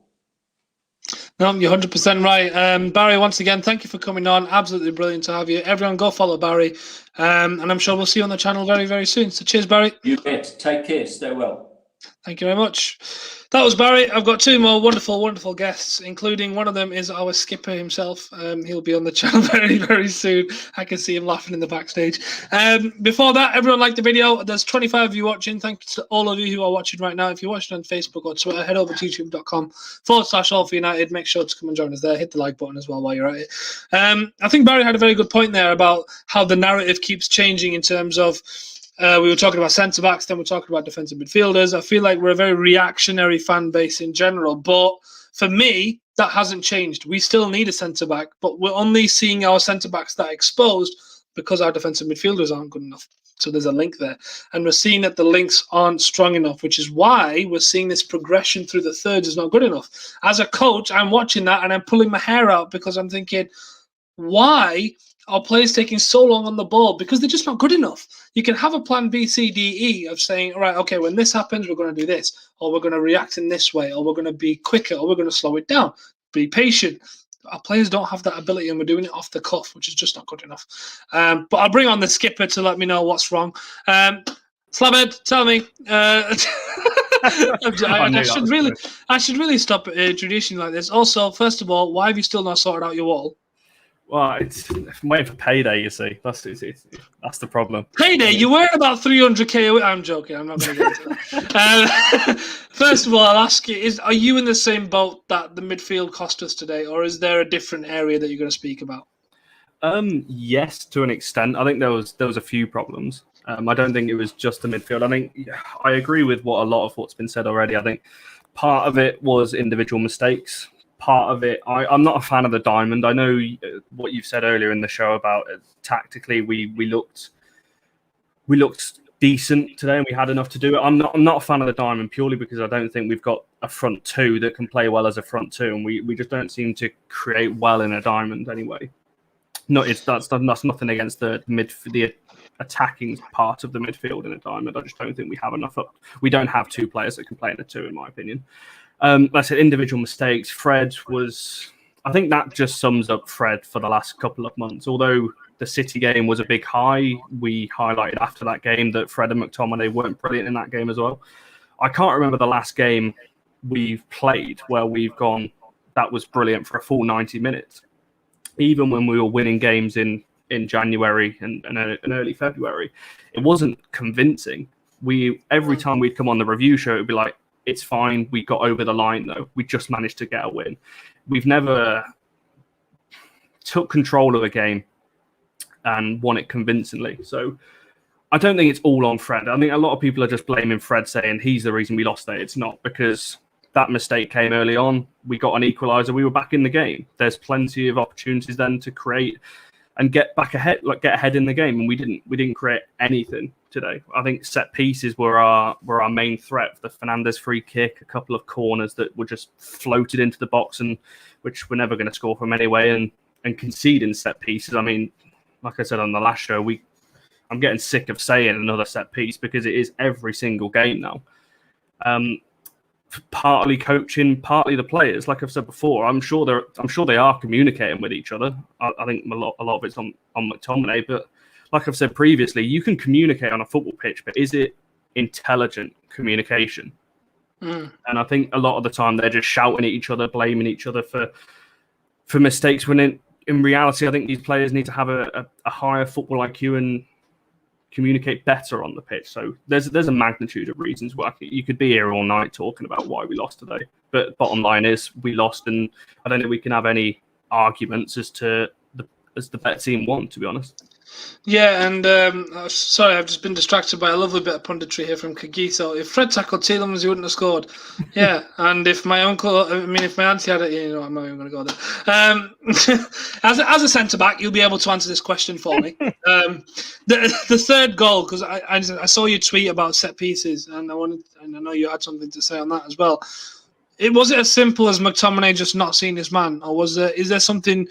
No, you're 100% right. Barry, once again, thank you for coming on. Absolutely brilliant to have you. Everyone go follow Barry. And I'm sure we'll see you on the channel very, very soon. So cheers, Barry. You bet. Take care. Stay well. Thank you very much. That was Barry. I've got two more wonderful, wonderful guests, including one of them is our skipper himself. He'll be on the channel very, very soon. I can see him laughing in the backstage. Before that, everyone like the video. There's 25 of you watching. Thank you to all of you who are watching right now. If you're watching on Facebook or Twitter, head over to youtube.com/all4united. Make sure to come and join us there. Hit the like button as well while you're at it. I think Barry had a very good point there about how the narrative keeps changing in terms of we were talking about centre-backs, then we're talking about defensive midfielders. I feel like we're a very reactionary fan base in general. But for me, that hasn't changed. We still need a centre-back, but we're only seeing our centre-backs that exposed because our defensive midfielders aren't good enough. So there's a link there. And we're seeing that the links aren't strong enough, which is why we're seeing this progression through the thirds is not good enough. As a coach, I'm watching that and I'm pulling my hair out because I'm thinking, why are players taking so long on the ball? Because they're just not good enough. You can have a plan B, C, D, E of saying, all right, okay, when this happens, we're going to do this, or we're going to react in this way, or we're going to be quicker, or we're going to slow it down. Be patient. Our players don't have that ability, and we're doing it off the cuff, which is just not good enough. But I'll bring on the skipper to let me know what's wrong. Slabhead, tell me. I should really stop introducing like this. Also, first of all, why have you still not sorted out your wall? Well, it's waiting for payday, you see. That's the problem. Payday? You were about 300k. I'm joking. I'm not going to get into that. First of all, I'll ask you, are you in the same boat that the midfield cost us today, or is there a different area that you're going to speak about? Yes, to an extent. I think there was a few problems. I don't think it was just the midfield. I think I agree with a lot of what's been said already. I think part of it was individual mistakes. Part of it, I'm not a fan of the diamond. I know what you've said earlier in the show about tactically we looked decent today and we had enough to do it. I'm not a fan of the diamond purely because I don't think we've got a front two that can play well as a front two, and we just don't seem to create well in a diamond anyway. No, that's nothing against the attacking part of the midfield in a diamond. I just don't think we have enough. We don't have two players that can play in a two, in my opinion. Like I said, individual mistakes. Fred was, I think that just sums up Fred for the last couple of months. Although the City game was a big high, we highlighted after that game that Fred and McTominay weren't brilliant in that game as well. I can't remember the last game we've played where we've gone, that was brilliant for a full 90 minutes. Even when we were winning games in January and early February, it wasn't convincing. Every time we'd come on the review show, it'd be like, it's fine. We got over the line, though. We just managed to get a win. We've never took control of a game and won it convincingly. So I don't think it's all on Fred. I think a lot of people are just blaming Fred, saying he's the reason we lost it. It's not, because that mistake came early on. We got an equaliser. We were back in the game. There's plenty of opportunities then to create and get back ahead, like get ahead in the game, and we didn't create anything today. I think set pieces were our main threat. The Fernandes free kick, a couple of corners that were just floated into the box, and which we're never going to score from anyway, and conceding set pieces. I mean, like I said on the last show, I'm getting sick of saying another set piece because it is every single game now. Partly coaching, partly the players. Like I've said before, I'm sure they are communicating with each other. I think a lot of it's on McTominay, but like I've said previously, you can communicate on a football pitch, but is it intelligent communication? And I think a lot of the time they're just shouting at each other, blaming each other for mistakes. When in reality, I think these players need to have a higher football IQ and communicate better on the pitch. So there's a magnitude of reasons why you could be here all night talking about why we lost today. But bottom line is we lost, and I don't think we can have any arguments as the better team won, to be honest. Yeah, and sorry, I've just been distracted by a lovely bit of punditry here from Kagiso. If Fred tackled Tielemans, he wouldn't have scored. Yeah, and if my auntie had it, you know, I'm not even going to go there. As a centre back, you'll be able to answer this question for me. The third goal, because I saw your tweet about set pieces, and I know you had something to say on that as well. Was it as simple as McTominay just not seeing his man, or is there something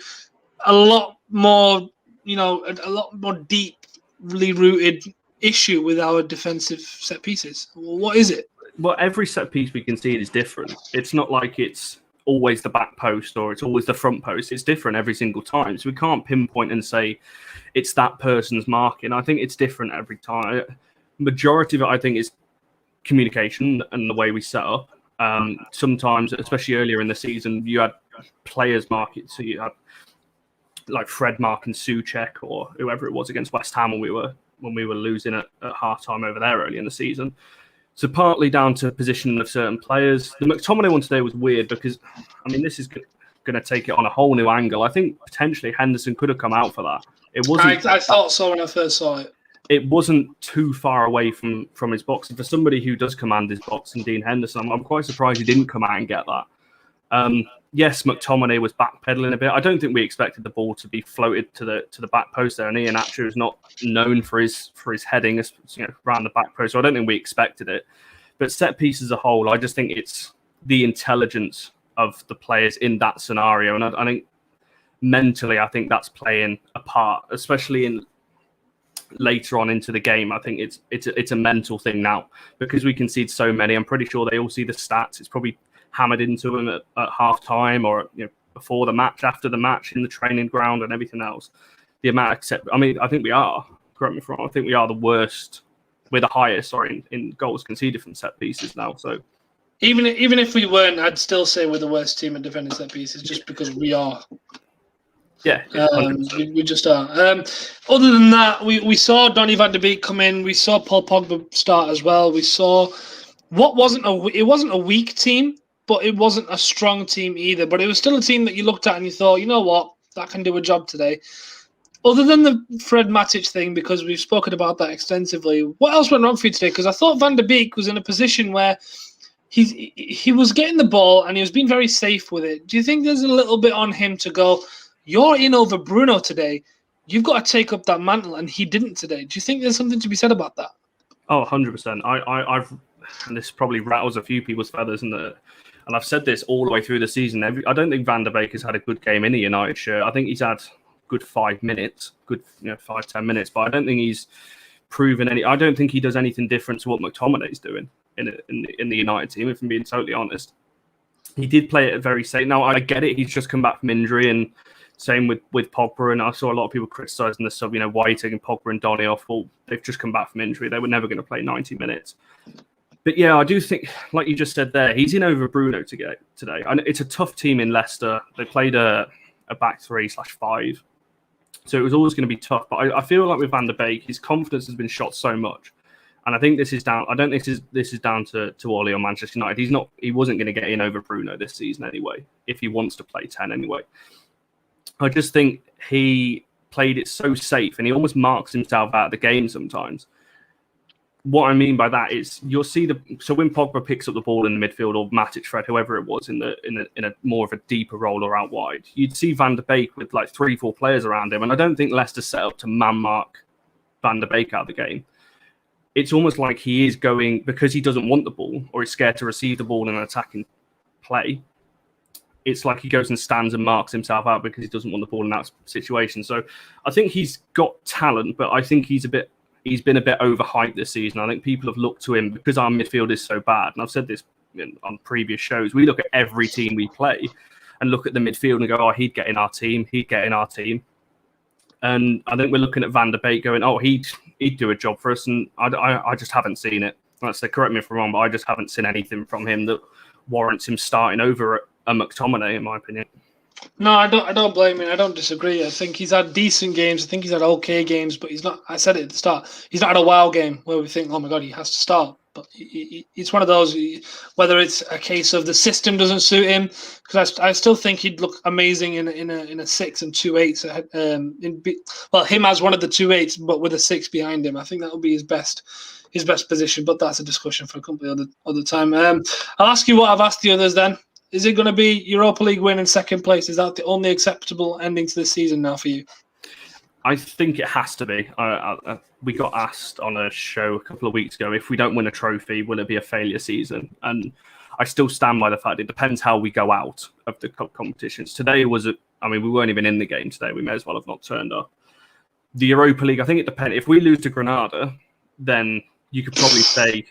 a lot more? You know, a lot more deeply rooted issue with our defensive set pieces. What is it? Well, every set piece we concede is different. It's not like it's always the back post or it's always the front post. It's different every single time. So we can't pinpoint and say it's that person's marking. I think it's different every time. Majority of it, I think, is communication and the way we set up. Sometimes, especially earlier in the season, you had players mark it. So you had like Fred Mark and Souček or whoever it was against West Ham when we were losing at half-time over there early in the season. So partly down to positioning of certain players. The McTominay one today was weird because, I mean, this is going to take it on a whole new angle. I think potentially Henderson could have come out for that. It wasn't. I thought so when I first saw it. It wasn't too far away from his box. And for somebody who does command his box, and Dean Henderson, I'm quite surprised he didn't come out and get that. Yes, McTominay was backpedaling a bit. I don't think we expected the ball to be floated to the back post there. And Iheanacho is not known for his heading, around the back post. So I don't think we expected it. But set piece as a whole, I just think it's the intelligence of the players in that scenario. And I think mentally, I think that's playing a part, especially in later on into the game. I think it's a mental thing now because we concede so many. I'm pretty sure they all see the stats. It's probably hammered into them at half time or before the match, after the match, in the training ground and everything else. The amount of I think we are, correct me if I'm wrong, I think we are the worst, we're the highest in goals conceded from set pieces now. So even if we weren't, I'd still say we're the worst team at defending set pieces just because we are. Yeah, we just are. Other than that, we saw Donny van de Beek come in. We saw Paul Pogba start as well. We saw it wasn't a weak team, but it wasn't a strong team either. But it was still a team that you looked at and you thought, you know what, that can do a job today. Other than the Fred Matic thing, because we've spoken about that extensively, what else went wrong for you today? Because I thought Van de Beek was in a position where he was getting the ball and he was being very safe with it. Do you think there's a little bit on him to go, you're in over Bruno today, you've got to take up that mantle, and he didn't today? Do you think there's something to be said about that? Oh, 100%. I've and this probably rattles a few people's feathers, and I've said this all the way through the season. I don't think Van de Beek has had a good game in a United shirt. I think he's had good 5 minutes, 5-10 minutes, but I don't think he's proven any. I don't think he does anything different to what McTominay's doing in the United team, if I'm being totally honest. he did play it very safe. Now, I get it. He's just come back from injury, and same with Pogba. And I saw a lot of people criticising the sub, why taking Pogba and Donny off. Well, they've just come back from injury. They were never going to play 90 minutes. But yeah, I do think, like you just said there, he's in over Bruno today. And it's a tough team in Leicester. They played a back 3/5. So it was always going to be tough. But I feel like with Van der Beek, his confidence has been shot so much. And I think this is down. I don't think this is down to Ole or Manchester United. He wasn't going to get in over Bruno this season anyway, if he wants to play 10 anyway. I just think he played it so safe, and he almost marks himself out of the game sometimes. What I mean by that is you'll see so when Pogba picks up the ball in the midfield, or Matic, Fred, whoever it was, in a more of a deeper role or out wide, you'd see Van der Beek with like 3-4 players around him, and I don't think Leicester set up to man mark Van der Beek out of the game. It's almost like he is going, because he doesn't want the ball or he's scared to receive the ball in an attacking play. It's like he goes and stands and marks himself out because he doesn't want the ball in that situation. So I think he's got talent, but I think he's been a bit overhyped this season. I think people have looked to him because our midfield is so bad. And I've said this on previous shows. We look at every team we play and look at the midfield and go, oh, he'd get in our team. He'd get in our team. And I think we're looking at Van der Beek going, oh, he'd do a job for us. And I just haven't seen it. Like I say, correct me if I'm wrong, but I just haven't seen anything from him that warrants him starting over a McTominay, in my opinion. No, I don't blame him. I don't disagree. I think he's had decent games. I think he's had okay games, but he's not. I said it at the start. He's not had a wow game where we think, oh my god, he has to start. But it's one of those. Whether it's a case of the system doesn't suit him, because I still think he'd look amazing in a 6 and 2 8s. Him as one of the 2 8s, but with a 6 behind him. I think that would be his best position. But that's a discussion for a completely other time. I'll ask you what I've asked the others then. Is it going to be Europa League win in second place? Is that the only acceptable ending to this season now for you? I think it has to be. We got asked on a show a couple of weeks ago, if we don't win a trophy, will it be a failure season? And I still stand by the fact it depends how we go out of the competitions. Today we weren't even in the game today. We may as well have not turned up. The Europa League, I think it depends. If we lose to Granada, then you could probably say,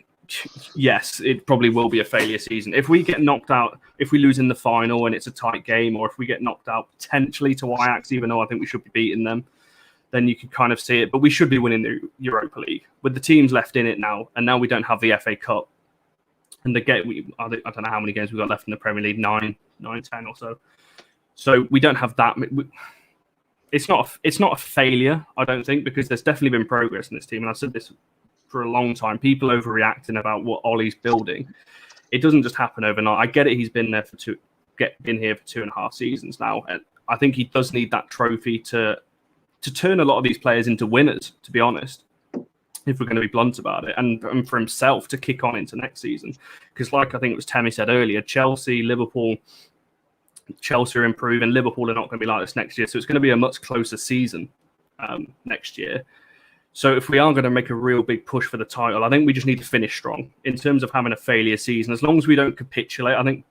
yes, it probably will be a failure season. If we get knocked out, if we lose in the final and it's a tight game, or if we get knocked out potentially to Ajax, even though I think we should be beating them, then you can kind of see it. But we should be winning the Europa League with the teams left in it now. And now we don't have the FA Cup. And I don't know how many games we've got left in the Premier League, 9, 10 or so. So we don't have that. It's not a failure, I don't think, because there's definitely been progress in this team. And I've said this for a long time. People overreacting about what Ollie's building. It doesn't just happen overnight. I get it. He's been there been here for 2.5 seasons now. And I think he does need that trophy to turn a lot of these players into winners, to be honest, if we're going to be blunt about it, and for himself to kick on into next season. Because like I think it was Timmy said earlier, Chelsea are improving. Liverpool are not going to be like this next year. So it's going to be a much closer season next year. So if we are going to make a real big push for the title, I think we just need to finish strong in terms of having a failure season. As long as we don't capitulate, I think,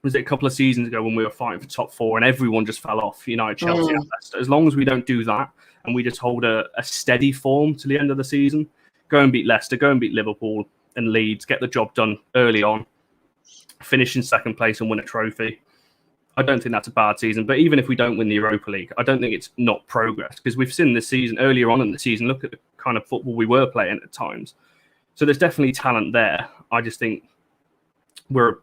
was it a couple of seasons ago when we were fighting for top 4 and everyone just fell off, United, Chelsea, and Leicester. As long as we don't do that and we just hold a steady form to the end of the season, go and beat Leicester, go and beat Liverpool and Leeds, get the job done early on, finish in second place and win a trophy. I don't think that's a bad season. But even if we don't win the Europa League, I don't think it's not progress, because we've seen this season, earlier on in the season, look at the kind of football we were playing at times. So there's definitely talent there. I just think we're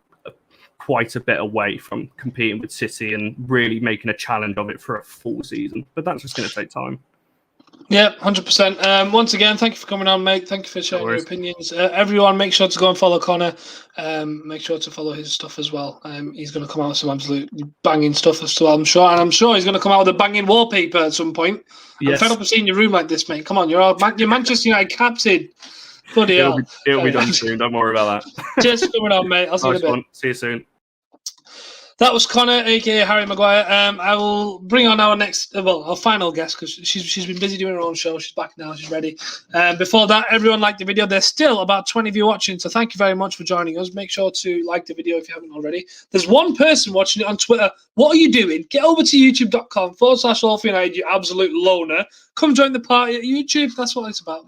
quite a bit away from competing with City and really making a challenge of it for a full season. But that's just going to take time. Yeah, 100%. Once again, thank you for coming on, mate. Thank you for sharing your opinions. Everyone, make sure to go and follow Connor. Make sure to follow his stuff as well. He's going to come out with some absolute banging stuff as well, I'm sure. And I'm sure he's going to come out with a banging wallpaper at some point. Yes. I'm fed up of seeing your room like this, mate. Come on, you're Manchester United captain. Bloody hell. It'll be done soon. Don't worry about that. Cheers for coming on, mate. I'll see you in a bit. See you soon. That was Connor, aka Harry Maguire. I will bring on our our final guest, because she's been busy doing her own show. She's back now. She's ready. Before that, everyone liked the video. There's still about 20 of you watching, so thank you very much for joining us. Make sure to like the video if you haven't already. There's one person watching it on Twitter. What are you doing? Get over to youtube.com/allforunited, you absolute loner. Come join the party at YouTube. That's what it's about.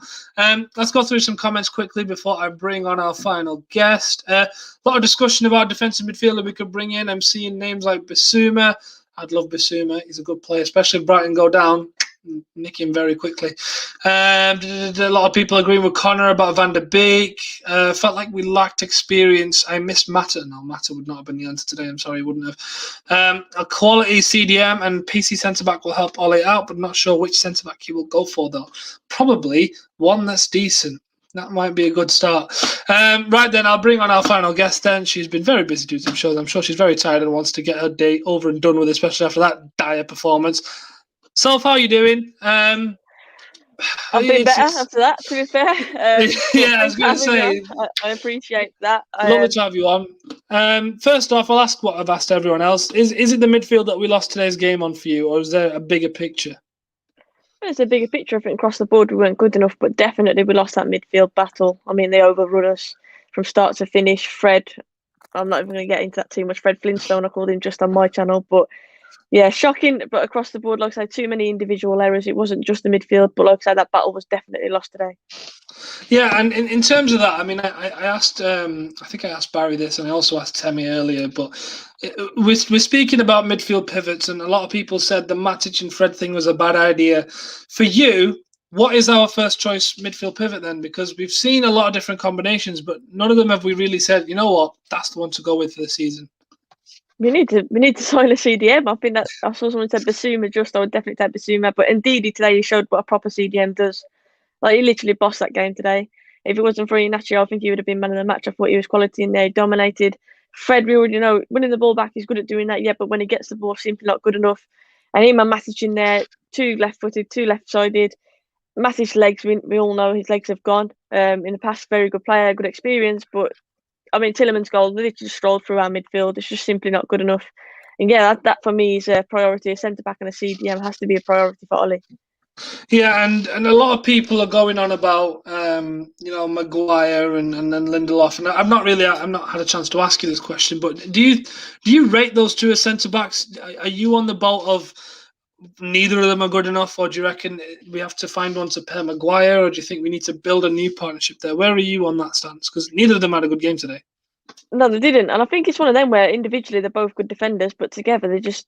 Let's go through some comments quickly before I bring on our final guest. A lot of discussion about defensive midfielder we could bring in. I'm seeing names like Bissouma. I'd love Bissouma. He's a good player, especially if Brighton go down. Nick him very quickly. A lot of people agreeing with Connor about Van der Beek. Felt like we lacked experience. I missed Mata. No, Mata would not have been the answer today. I'm sorry, he wouldn't have. A quality CDM and PC centre-back will help Ole out, but not sure which centre-back he will go for, though. Probably one that's decent. That might be a good start. Right then, I'll bring on our final guest then. She's been very busy doing some shows. I'm sure she's very tired and wants to get her day over and done with, especially after that dire performance. Self, how are you doing? I've been better after that, to be fair. Yeah, I was going to say. I appreciate that. Lovely to have you on. First off, I'll ask what I've asked everyone else. Is it the midfield that we lost today's game on for you, or is there a bigger picture? There's a bigger picture. I think across the board we weren't good enough, but definitely we lost that midfield battle. I mean, they overrun us from start to finish. Fred, I'm not even going to get into that too much. Fred Flintstone, I called him just on my channel, but yeah, shocking. But across the board, like I said, too many individual errors. It wasn't just the midfield, but like I said, that battle was definitely lost today. Yeah, and in terms of that, I mean, I asked, I think I asked Barry this, and I also asked Timmy earlier, but we're speaking about midfield pivots, and a lot of people said the Matic and Fred thing was a bad idea. For you, what is our first choice midfield pivot then? Because we've seen a lot of different combinations, but none of them have we really said, you know what, that's the one to go with for the season. We need to sign a CDM. I think that I saw someone said Bissouma. I would definitely take Bissouma. But indeed, today he showed what a proper CDM does. Like, he literally bossed that game today. If it wasn't for Iheanacho, I think he would have been man of the match. I thought he was quality in there. He dominated. Fred, we already know, winning the ball back, he's good at doing that. Yeah, but when he gets the ball, simply not good enough. And him and Matic in there, 2 left-footed, 2 left-sided. Matic's legs, we all know his legs have gone. In the past, very good player, good experience, but I mean, Tielemans' goal literally just strolled through our midfield. It's just simply not good enough. And yeah, that for me is a priority. A centre-back and a CDM has to be a priority for Ole. Yeah, and a lot of people are going on about Maguire and then Lindelof, and I've not had a chance to ask you this question, but do you rate those two as centre-backs? Are you on the boat of neither of them are good enough, or do you reckon we have to find one to pair Maguire, or do you think we need to build a new partnership there? Where are you on that stance? Because neither of them had a good game today. No, they didn't. And I think it's one of them where individually they're both good defenders, but together they just,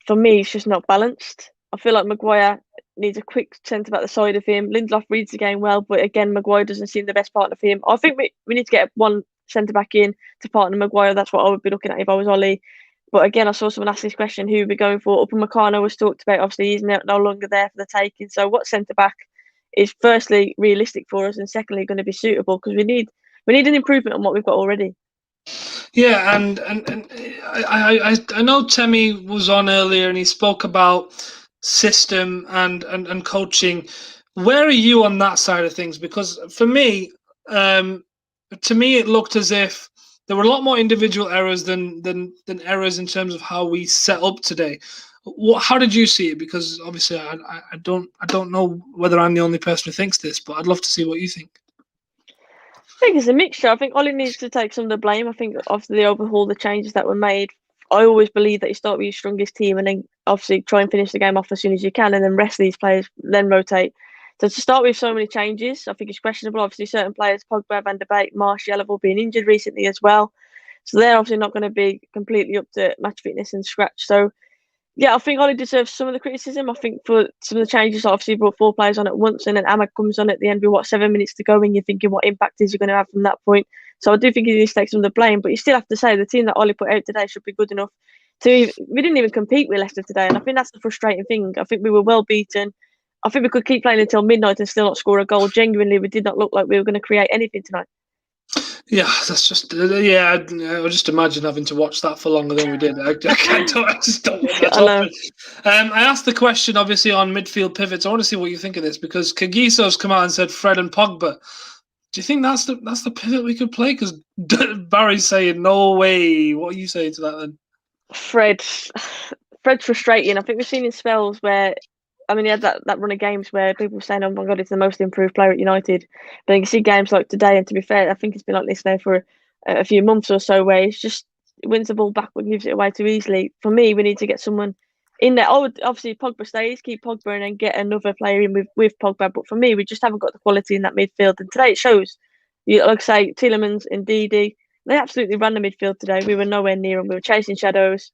for me, it's just not balanced. I feel like Maguire needs a quick centre-back the side of him. Lindelof reads the game well, but again, Maguire doesn't seem the best partner for him. I think we need to get one centre-back in to partner Maguire. That's what I would be looking at if I was Ole. But again, I saw someone ask this question, who we're going for. Upamecano was talked about. Obviously, he's no longer there for the taking. So what centre-back is firstly realistic for us and secondly going to be suitable? Because we need an improvement on what we've got already. Yeah, and I know Timmy was on earlier and he spoke about system and coaching. Where are you on that side of things? Because for me, to me, it looked as if there were a lot more individual errors than errors in terms of how we set up today. How did you see it? Because obviously, I don't know whether I'm the only person who thinks this, but I'd love to see what you think. I think it's a mixture. I think Ole needs to take some of the blame. I think after the overhaul, the changes that were made, I always believe that you start with your strongest team and then obviously try and finish the game off as soon as you can, and then rest these players, then rotate. So to start with so many changes, I think it's questionable. Obviously, certain players, Pogba, Van der Beek, Martial have all been injured recently as well. So they're obviously not going to be completely up to match fitness and scratch. So yeah, I think Ole deserves some of the criticism. I think for some of the changes, obviously brought 4 players on at once, and then Ahmad comes on at the end with 7 minutes to go, and you're thinking what impact is he going to have from that point. So I do think he needs to take some of the blame, but you still have to say the team that Ole put out today should be good enough to. We didn't even compete with Leicester today, and I think that's the frustrating thing. I think we were well beaten. I think we could keep playing until midnight and still not score a goal. Genuinely, we did not look like we were going to create anything tonight. Yeah, that's just I just imagine having to watch that for longer than we did. I just don't want that to happen. I asked the question obviously on midfield pivots. I want to see what you think of this because Kagiso's come out and said Fred and Pogba. Do you think that's the pivot we could play? Because Barry's saying no way. What are you saying to that then? Fred's frustrating. I think we've seen in spells where, I mean, he had that run of games where people were saying, "Oh my God, it's the most improved player at United." But you can see games like today, and to be fair, I think it's been like this now for a few months or so, where it's just wins the ball backward and gives it away too easily. For me, we need to get someone in there. I would obviously Pogba stays, keep Pogba, and then get another player in with Pogba. But for me, we just haven't got the quality in that midfield, and today it shows. You like I say, Tielemans and Didi, they absolutely ran the midfield today. We were nowhere near them. We were chasing shadows.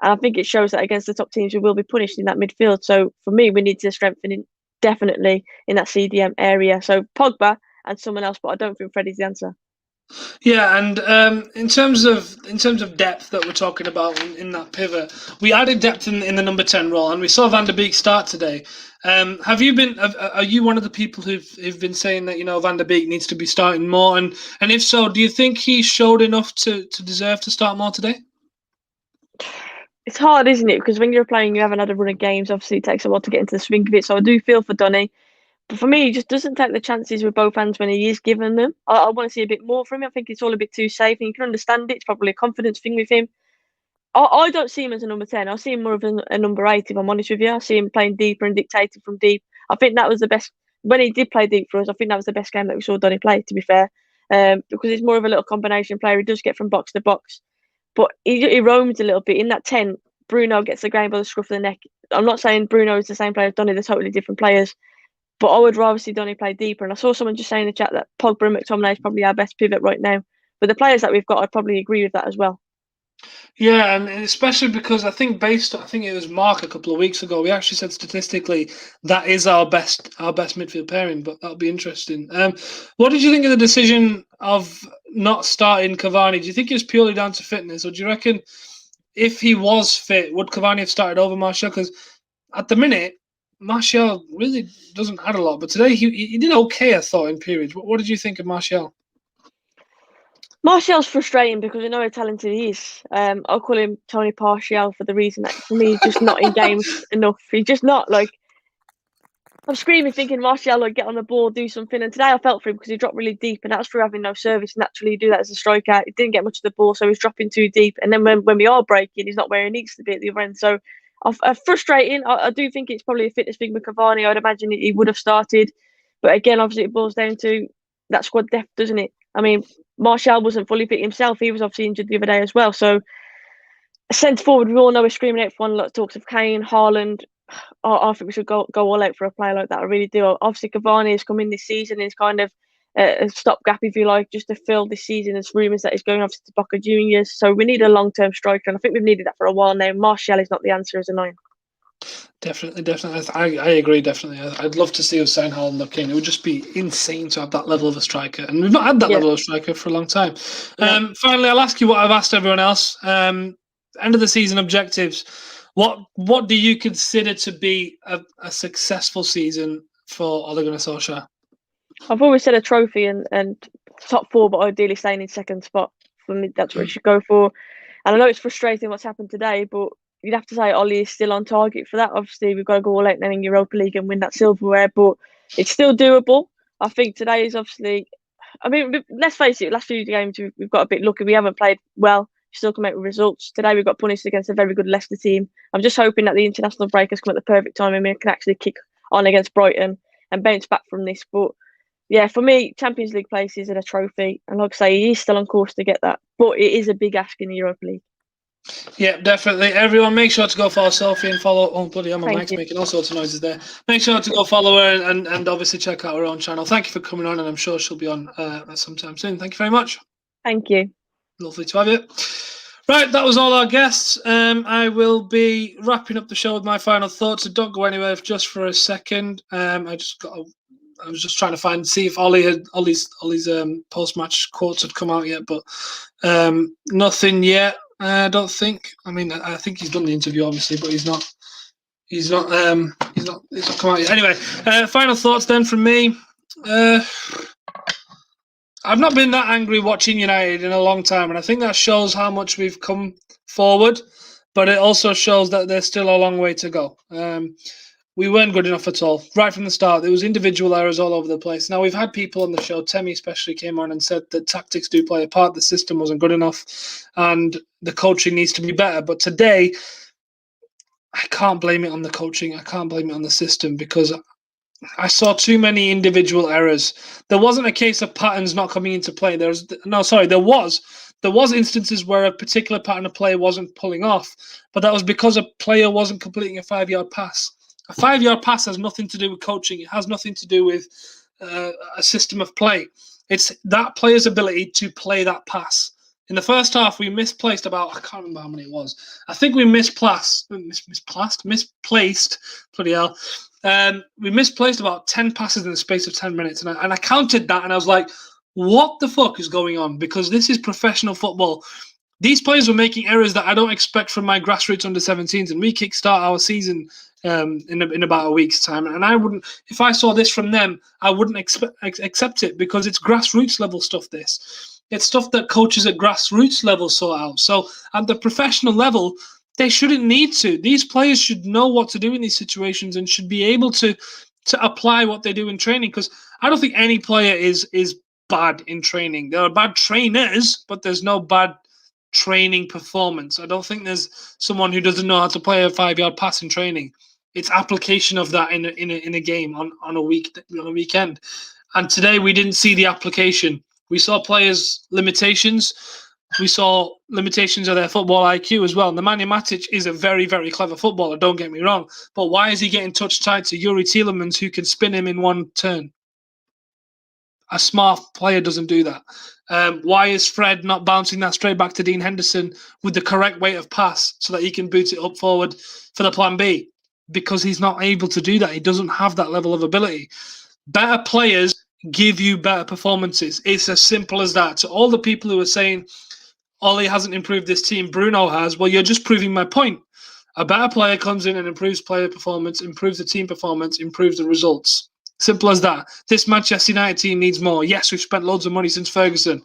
And I think it shows that against the top teams, we will be punished in that midfield. So for me, we need to strengthen it definitely in that CDM area. So Pogba and someone else, but I don't think Freddie's the answer. Yeah, and in terms of depth that we're talking about in that pivot, we added depth in the number 10 role, and we saw Van der Beek start today. Are you one of the people who've been saying that Van der Beek needs to be starting more, and if so, do you think he showed enough to deserve to start more today? It's hard, isn't it? Because when you're playing, you haven't had a run of games. Obviously, it takes a while to get into the swing of it. So I do feel for Donny. But for me, he just doesn't take the chances with both hands when he is given them. I want to see a bit more from him. I think it's all a bit too safe. And you can understand it. It's probably a confidence thing with him. I don't see him as a number 10. I see him more of a number 8, if I'm honest with you. I see him playing deeper and dictating from deep. I think that was the best. When he did play deep for us, I think that was the best game that we saw Donny play, to be fair. Because he's more of a little combination player. He does get from box to box. But he roams a little bit. In that 10, Bruno gets the game by the scruff of the neck. I'm not saying Bruno is the same player as Donny. They're totally different players. But I would rather see Donny play deeper. And I saw someone just saying in the chat that Pogba and McTominay is probably our best pivot right now. But the players that we've got, I'd probably agree with that as well. Yeah, and especially because I think it was Mark a couple of weeks ago, we actually said statistically that is our best midfield pairing, but that'll be interesting. What did you think of the decision of not starting Cavani? Do you think it was purely down to fitness, or do you reckon if he was fit, would Cavani have started over Martial? Because at the minute, Martial really doesn't add a lot, but today he did okay, I thought, in periods. What did you think of Martial? Martial's frustrating because I know how talented he is. I'll call him Tony Partial for the reason that for me he's just not in games enough. He's just not like I'm screaming thinking Martial like get on the ball, do something. And today I felt for him because he dropped really deep, and that's for having no service. Naturally, you do that as a striker. He didn't get much of the ball, so he's dropping too deep. And then when we are breaking, he's not where he needs to be at the other end. So frustrating. I do think it's probably a fitness thing with Cavani. I'd imagine he would have started, but again, obviously it boils down to that squad depth, doesn't it? I mean, Martial wasn't fully fit himself. He was obviously injured the other day as well. So, centre forward, we all know we're screaming out for one. Lot of talks of Kane, Haaland. I think we should go all out for a player like that. I really do. Obviously, Cavani has come in this season. It's kind of a stopgap, if you like, just to fill this season. There's rumours that he's going off to Boca Juniors. So we need a long-term striker, and I think we've needed that for a while now. Martial is not the answer as a 9. Definitely. I agree, definitely. I'd love to see us sign Haaland or Kane. It would just be insane to have that level of a striker. And we've not had that level of striker for a long time. Finally, I'll ask you what I've asked everyone else. End of the season objectives. What do you consider to be a successful season for Ole Gunnar Solskjaer? I've always said a trophy and top 4, but ideally staying in second spot. For me, that's what it should go for. And I know it's frustrating what's happened today, but you'd have to say Ollie is still on target for that. Obviously, we've got to go all out now in Europa League and win that silverware, but it's still doable. I think today is obviously, I mean, let's face it, last few games we've got a bit lucky. We haven't played well, still come out with results. Today we got punished against a very good Leicester team. I'm just hoping that the international break has come at the perfect time and we can actually kick on against Brighton and bounce back from this. But yeah, for me, Champions League places and a trophy. And like I say, he is still on course to get that. But it is a big ask in the Europa League. Yeah, definitely. Everyone, make sure to go follow Sophie and follow. Oh, bloody hell, my mic's making all sorts of noises there. Make sure to go follow her and obviously check out her own channel. Thank you for coming on, and I'm sure she'll be on sometime soon. Thank you very much. Thank you. Lovely to have you. Right, that was all our guests. I will be wrapping up the show with my final thoughts. So don't go anywhere just for a second. I was just trying to see if Ollie's post-match quotes had come out yet, but nothing yet. I don't think. I mean, I think he's done the interview, obviously, but he's not come out yet. Anyway, final thoughts then from me. I've not been that angry watching United in a long time, and I think that shows how much we've come forward, but it also shows that there's still a long way to go. We weren't good enough at all. Right from the start, there was individual errors all over the place. Now, we've had people on the show, Timmy especially came on and said that tactics do play a part, the system wasn't good enough, and the coaching needs to be better. But today, I can't blame it on the coaching. I can't blame it on the system because I saw too many individual errors. There wasn't a case of patterns not coming into play. There was instances where a particular pattern of play wasn't pulling off, but that was because a player wasn't completing a 5-yard pass. A 5-yard pass has nothing to do with coaching. It has nothing to do with a system of play. It's that player's ability to play that pass. In the first half, we misplaced about, I can't remember how many it was. I think we misplaced, bloody hell. We misplaced about 10 passes in the space of 10 minutes. And I counted that and I was like, what the fuck is going on? Because this is professional football. These players were making errors that I don't expect from my grassroots under-17s. And we kickstart our season in about a week's time. And I wouldn't, if I saw this from them, I wouldn't accept it because it's grassroots level stuff, this. It's stuff that coaches at grassroots level sort out. So at the professional level, they shouldn't need to. These players should know what to do in these situations and should be able to apply what they do in training. Because I don't think any player is bad in training. There are bad trainers, but there's no bad training performance. I don't think there's someone who doesn't know how to play a 5-yard pass in training. It's application of that in a game on a weekend. And today we didn't see the application. We saw players' limitations. We saw limitations of their football IQ as well. And Nemanja Matic is a very, very clever footballer, don't get me wrong. But why is he getting touch tight to Yuri Tielemans, who can spin him in one turn? A smart player doesn't do that. Why is Fred not bouncing that straight back to Dean Henderson with the correct weight of pass so that he can boot it up forward for the plan B? Because he's not able to do that. He doesn't have that level of ability. Better players give you better performances. It's as simple as that. To all the people who are saying, Ollie hasn't improved this team, Bruno has, well, you're just proving my point. A better player comes in and improves player performance, improves the team performance, improves the results. Simple as that. This Manchester United team needs more. Yes, we've spent loads of money since Ferguson,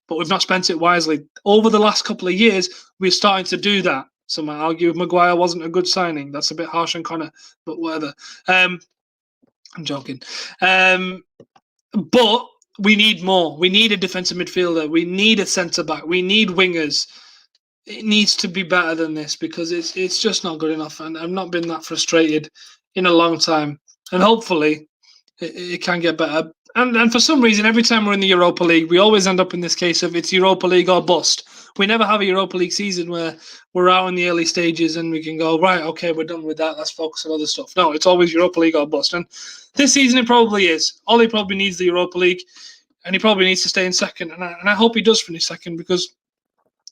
but we've not spent it wisely. Over the last couple of years, we're starting to do that. Some might argue Maguire wasn't a good signing. That's a bit harsh on Connor, but whatever. I'm joking. But we need more. We need a defensive midfielder. We need a centre-back. We need wingers. It needs to be better than this because it's just not good enough. And I've not been that frustrated in a long time. And hopefully it can get better. And for some reason, every time we're in the Europa League, we always end up in this case of it's Europa League or bust. We never have a Europa League season where we're out in the early stages and we can go, right, okay, we're done with that. Let's focus on other stuff. No, it's always Europa League or bust. And this season, it probably is. Ollie probably needs the Europa League and he probably needs to stay in second. And I hope he does finish second because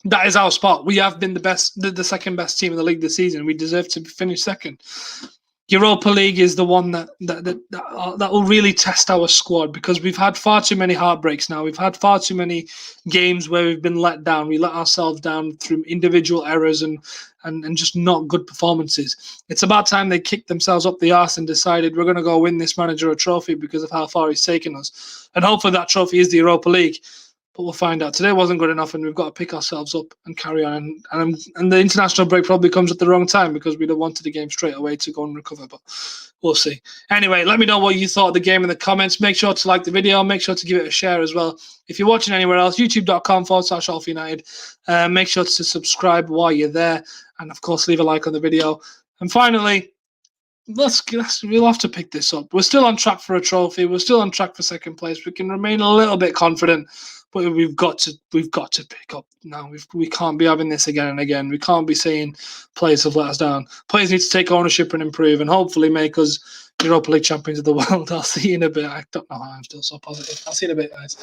that is our spot. We have been the second best team in the league this season. We deserve to finish second. Europa League is the one that will really test our squad because we've had far too many heartbreaks now. We've had far too many games where we've been let down. We let ourselves down through individual errors and just not good performances. It's about time they kicked themselves up the arse and decided we're going to go win this manager a trophy because of how far he's taken us. And hopefully that trophy is the Europa League. But we'll find out. Today wasn't good enough, and we've got to pick ourselves up and carry on. And the international break probably comes at the wrong time because we'd have wanted the game straight away to go and recover. But we'll see. Anyway, let me know what you thought of the game in the comments. Make sure to like the video. Make sure to give it a share as well. If you're watching anywhere else, youtube.com/AllForUnited. Make sure to subscribe while you're there. And, of course, leave a like on the video. And finally, we'll have to pick this up. We're still on track for a trophy. We're still on track for second place. We can remain a little bit confident. But we've got to pick up now. We can't be having this again and again. We can't be saying players have let us down. Players need to take ownership and improve and hopefully make us Europa League champions of the world. I'll see you in a bit. I don't know how I'm still so positive. I'll see you in a bit, guys.